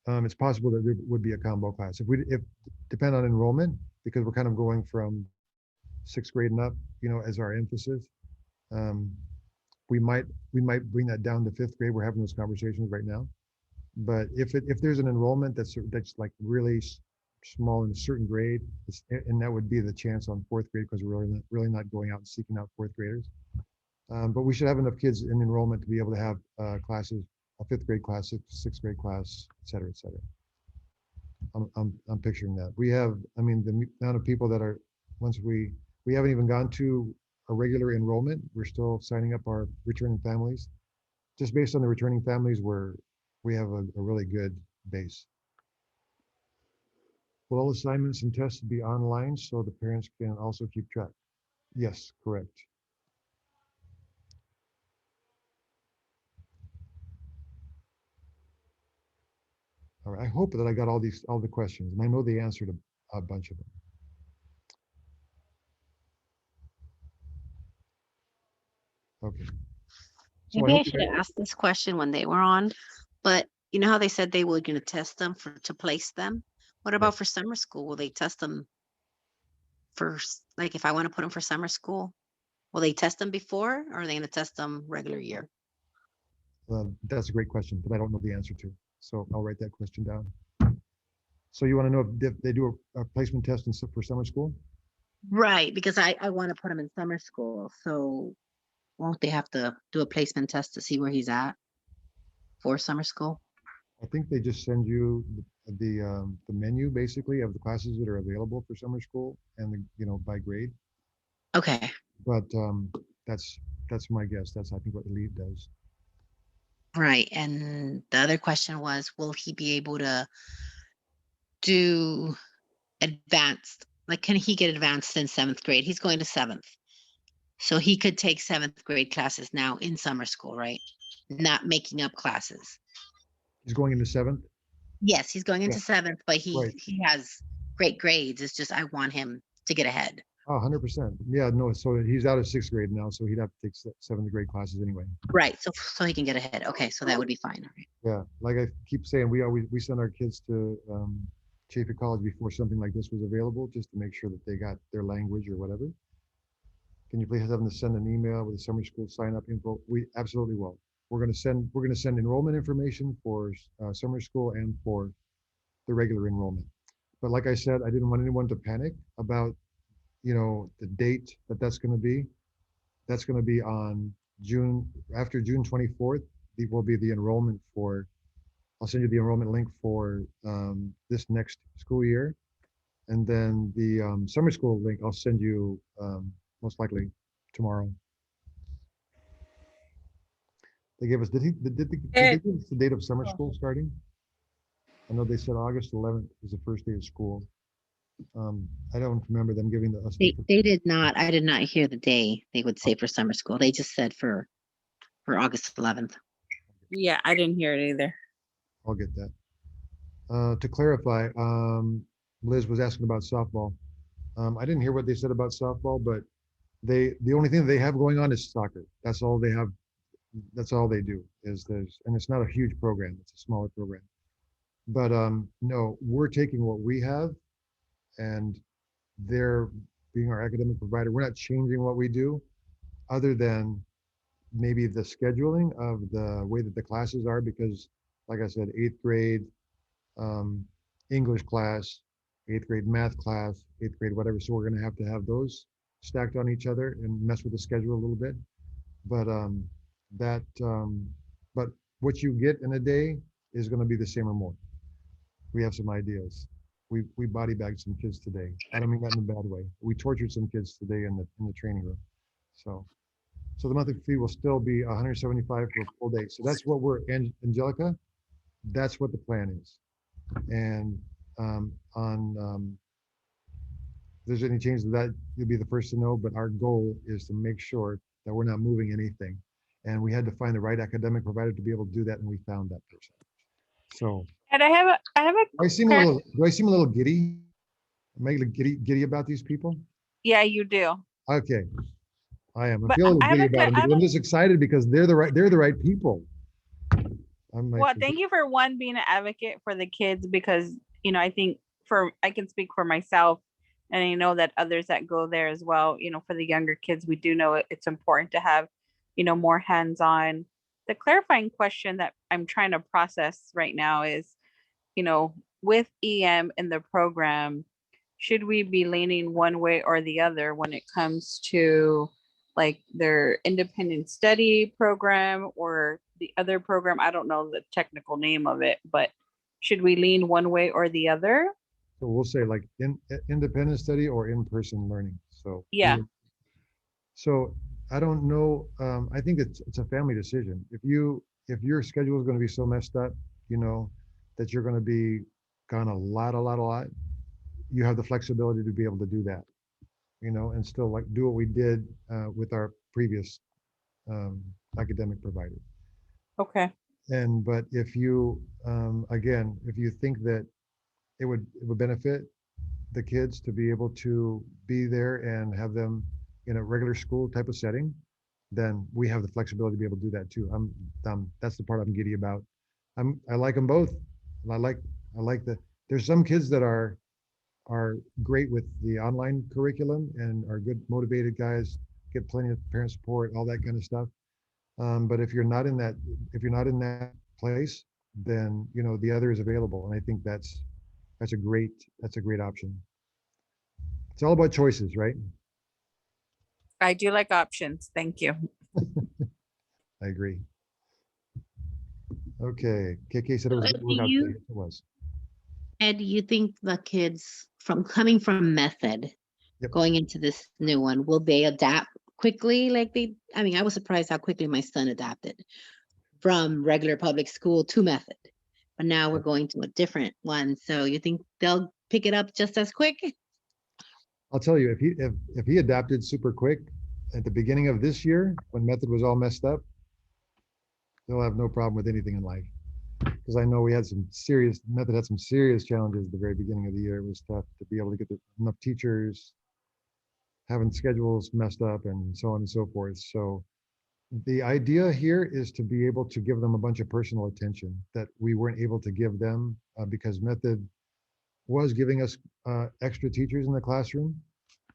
it's possible that there would be a combo class. If depend on enrollment, because we're kind of going from 6th grade and up, you know, as our emphasis. We might bring that down to 5th grade. We're having those conversations right now. But if there's an enrollment that's like really small in a certain grade, and that would be the chance on 4th grade, because we're really not going out and seeking out 4th graders. But we should have enough kids in enrollment to be able to have classes, a 5th grade class, 6th grade class, et cetera, et cetera. I'm picturing that. We have, I mean, the amount of people that are, once we haven't even gone to a regular enrollment. We're still signing up our returning families. Just based on the returning families, we have a really good base. Will all assignments and tests be online so the parents can also keep track? Yes, correct. All right, I hope that I got all the questions, and I know they answered a bunch of them. Okay. So Maybe I hope you should have asked this question when they were on, but you know how they said they were going to test them to place them? What about for summer school? Will they test them first? Like if I want to put them for summer school, will they test them before, or are they going to test them regular year? That's a great question, but I don't know the answer to. So I'll write that question down. So you want to know if they do a placement test for summer school? Right, because I want to put him in summer school. So won't they have to do a placement test to see where he's at for summer school? I think they just send you the menu basically of the classes that are available for summer school and by grade. Okay. But that's my guess. That's I think what the lead does. Right. And the other question was, will he be able to do advanced? Like, can he get advanced in 7th grade? He's going to 7th. So he could take 7th grade classes now in summer school, right? Not making up classes. He's going into 7th? Yes, he's going into 7th, but Right. he has great grades. It's just I want him to get ahead. Oh, 100%. Yeah, no, so he's out of 6th grade now, so he'd have to take 7th grade classes anyway. Right. So he can get ahead. Okay, so that would be fine. All right. Yeah, like I keep saying, we send our kids to Chaffey College before something like this was available, just to make sure that they got their language or whatever. Can you please have them to send an email with the summer school sign up info? We absolutely will. We're going to send enrollment information for summer school and for the regular enrollment. But like I said, I didn't want anyone to panic about the date that's going to be. That's going to be on after June 24th. It will be the enrollment for. I'll send you the enrollment link for this next school year, and then the summer school link I'll send you most likely tomorrow. They gave us, did they give us the date of summer school starting? I know they said August 11th is the first day of school. I don't remember them giving us. They did not. I did not hear the day they would say for summer school. They just said for August 11th. Yeah, I didn't hear it either. I'll get that. To clarify, Liz was asking about softball. I didn't hear what they said about softball, but the only thing that they have going on is soccer. That's all they have. That's all they do and it's not a huge program. It's a smaller program. But no, we're taking what we have, and they're being our academic provider. We're not changing what we do, other than maybe the scheduling of the way that the classes are, because like I said, 8th grade English class, 8th grade math class, 8th grade whatever. So we're going to have those stacked on each other and mess with the schedule a little bit. But but what you get in a day is going to be the same or more. We have some ideas. We body bagged some kids today. I don't mean that in a bad way. We tortured some kids today in the training room. So the monthly fee will still be $175 for a full day. So that's what Angelica, that's what the plan is. And if there's any change to that, you'll be the first to know, but our goal is to make sure that we're not moving anything. And we had to find the right academic provider to be able to do that, and we found that person. So And I have a do I seem a little giddy? Am I a little giddy about these people? yeah, you do. Okay, I am. I But feel a little I have giddy a que- about them I have because I'm just excited because they're the right people. I'm like, Well, thank you for one being an advocate for the kids because I think I can speak for myself, and I know that others that go there as well. For the younger kids, we do know it's important to have more hands-on. The clarifying question that I'm trying to process right now is, with EM in the program, should we be leaning one way or the other when it comes to like their independent study program or the other program? I don't know the technical name of it, but should we lean one way or the other? so we'll say like independent study or in-person learning. So Yeah. So I don't know. I think it's a family decision. If your schedule is going to be so messed up, that you're going to be gone a lot, you have the flexibility to be able to do that, and still like do what we did with our previous academic provider. Okay. But if you again, if you think that it would benefit the kids to be able to be there and have them in a regular school type of setting, then we have the flexibility to be able to do that too. That's the part I'm giddy about. I like them both. And I like there's some kids that are great with the online curriculum and are good motivated guys, get plenty of parent support, all that kind of stuff. But if you're not in that place, then the other is available. And I think that's a great option. It's all about choices, right? I do like options. Thank you. I agree. Okay, KK said it was a Ed, good do workout you today. It was. Ed, do you think the kids coming from method, Yep. going into this new one, will they adapt quickly? I was surprised how quickly my son adapted from regular public school to method. But now we're going to a different one. So you think they'll pick it up just as quick? I'll tell you, if he adapted super quick at the beginning of this year when method was all messed up, they'll have no problem with anything in life. Because I know method had some serious challenges at the very beginning of the year. It was tough to be able to get enough teachers, having schedules messed up, and so on and so forth. So the idea here is to be able to give them a bunch of personal attention that we weren't able to give them because method was giving us extra teachers in the classroom,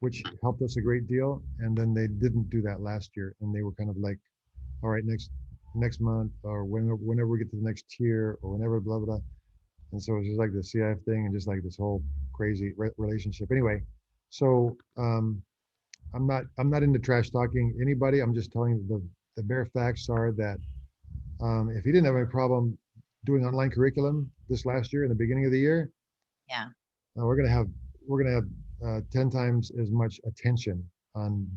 which helped us a great deal. And then they didn't do that last year. And they were kind of like, all right, next month or whenever we get to the next tier or whenever, blah, blah, blah. And so it's just like the CIF thing and just like this whole crazy relationship. Anyway, so I'm not into trash talking anybody. I'm just telling you the bare facts are that if he didn't have any problem doing online curriculum this last year in the beginning of the year, Yeah. we're gonna have 10 times as much attention on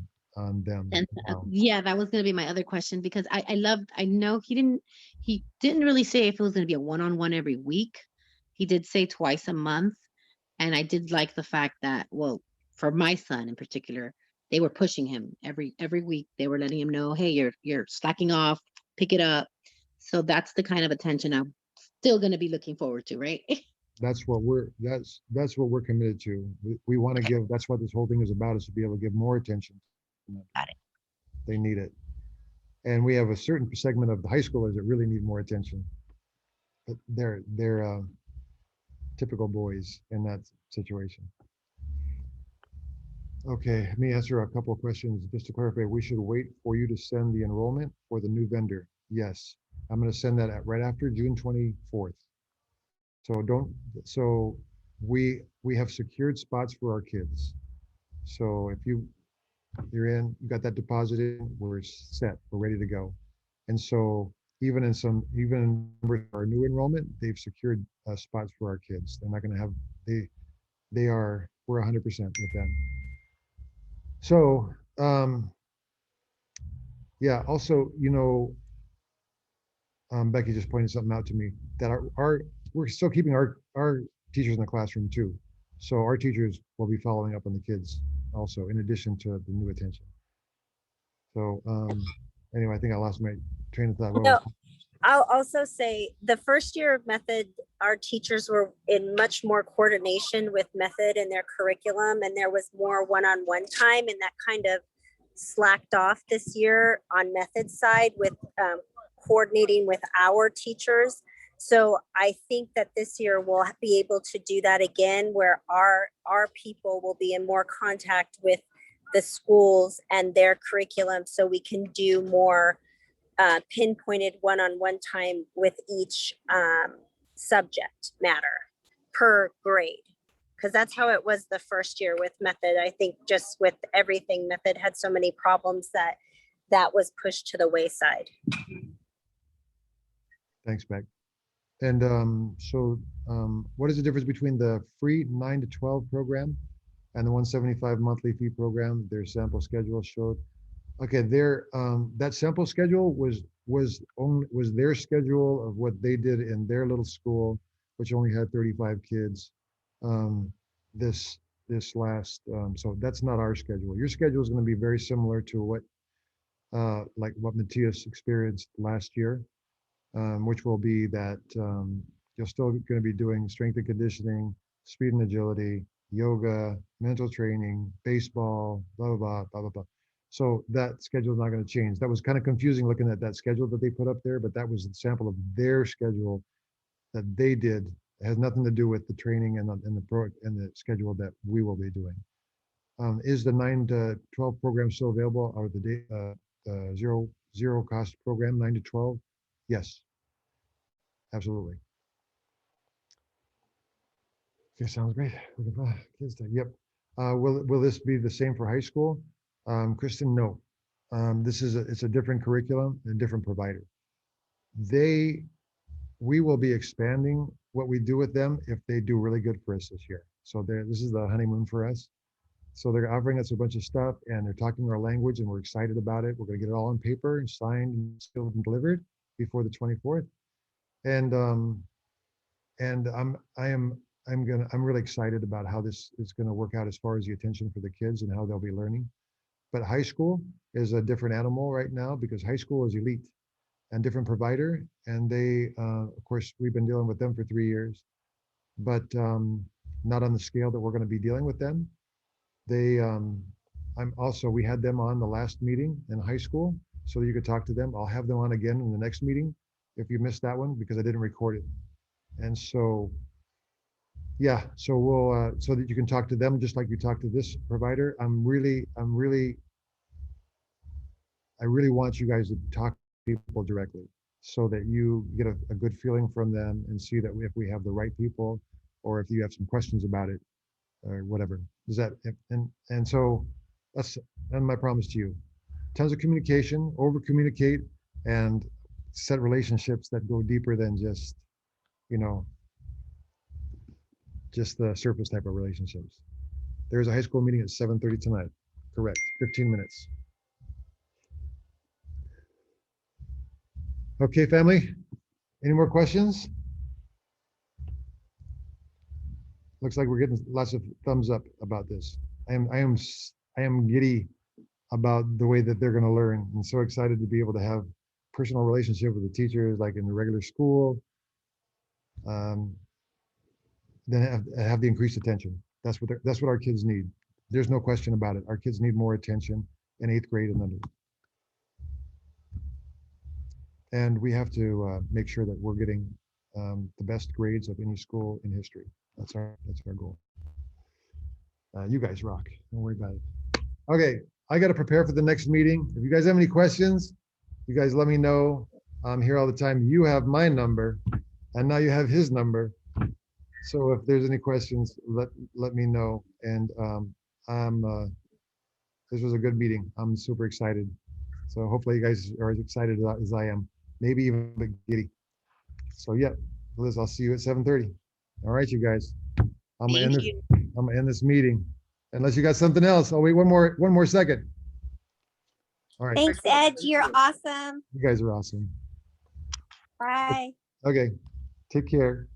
them. And yeah, that was going to be my other question because I know he didn't really say if it was going to be a one-on-one every week. He did say twice a month. And I did like the fact that, well, for my son in particular, they were pushing him every week. They were letting him know, hey, you're slacking off, pick it up. So that's the kind of attention I'm still going to be looking forward to, right? That's what we're committed to. We want to give. That's what this whole thing is about, is to be able to give more attention. Got it. They need it, and we have a certain segment of the high schoolers that really need more attention. But they're typical boys in that situation. Okay, let me answer a couple of questions just to clarify. We should wait for you to send the enrollment for the new vendor. Yes, I'm going to send that right after June 24th. So we have secured spots for our kids. So if you're in, you got that deposited, we're set, we're ready to go. And so even in our new enrollment, they've secured spots for our kids. They're not going to have, we're 100% with them. So, yeah, also, Becky just pointed something out to me that we're still keeping our teachers in the classroom too. So our teachers will be following up on the kids also, in addition to the new attention. So anyway, I think I lost my train of thought. What No, was- I'll also say the first year of Method, our teachers were in much more coordination with Method and their curriculum, and there was more one-on-one time, and that kind of slacked off this year on Method side with coordinating with our teachers. So I think that this year we'll be able to do that again, where our people will be in more contact with the schools and their curriculum, so we can do more pinpointed one-on-one time with each subject matter per grade. Because that's how it was the first year with Method. I think just with everything, Method had so many problems that was pushed to the wayside. Thanks, Beck. And what is the difference between the free 9 to 12 program and the 175 monthly fee program? Their sample schedule showed. Okay, that sample schedule was their schedule of what they did in their little school, which only had 35 kids. This last, so that's not our schedule. Your schedule is going to be very similar to what like what Matthias experienced last year, which will be that you're still going to be doing strength and conditioning, speed and agility, yoga, mental training, baseball, blah, blah, blah, blah, blah, blah. So that schedule is not going to change. That was kind of confusing looking at that schedule that they put up there, but that was a sample of their schedule that they did. It has nothing to do with the training and the schedule that we will be doing. Is the 9 to 12 program still available, or the zero cost program 9 to 12? Yes, absolutely. Okay, sounds great. Kids time. Yep. Will this be the same for high school? Kristen, no. It's a different curriculum and different provider. We will be expanding what we do with them if they do really good for us this year. So this is the honeymoon for us. So they're offering us a bunch of stuff and they're talking our language and we're excited about it. We're going to get it all on paper and signed and sealed and delivered before the 24th. And I'm really excited about how this is going to work out as far as the attention for the kids and how they'll be learning. But high school is a different animal right now because high school is elite and different provider. And they, of course, we've been dealing with them for 3 years, but not on the scale that we're going to be dealing with them. We had them on the last meeting in high school so that you could talk to them. I'll have them on again in the next meeting if you missed that one because I didn't record it. And so, yeah, so we'll, so that you can talk to them just like you talk to this provider. I really want you guys to talk to people directly so that you get a good feeling from them and see that if we have the right people or if you have some questions about it or whatever. Is that, and so that's my promise to you. Tons of communication, over communicate, and set relationships that go deeper than just, just the surface type of relationships. There's a high school meeting at 7:30 tonight. Correct, 15 minutes. Okay, family, any more questions? Looks like we're getting lots of thumbs up about this. I am giddy about the way that they're going to learn. I'm so excited to be able to have personal relationship with the teachers, like in the regular school. Then have the increased attention. That's what our kids need. There's no question about it. Our kids need more attention in 8th grade and under. And we have to make sure that we're getting the best grades of any school in history. That's our goal. You guys rock. Don't worry about it. Okay, I got to prepare for the next meeting. If you guys have any questions, you guys let me know. I'm here all the time. You have my number, and now you have his number. So if there's any questions, let me know. And this was a good meeting. I'm super excited. So hopefully you guys are as excited as I am. Maybe even a bit giddy. So yeah, Liz, I'll see you at 7:30. All right, you guys. I'm gonna end this meeting. Unless you got something else. I'll wait one more second. All right. Thanks, Ed. You're awesome. You guys are awesome. Bye. Okay, take care.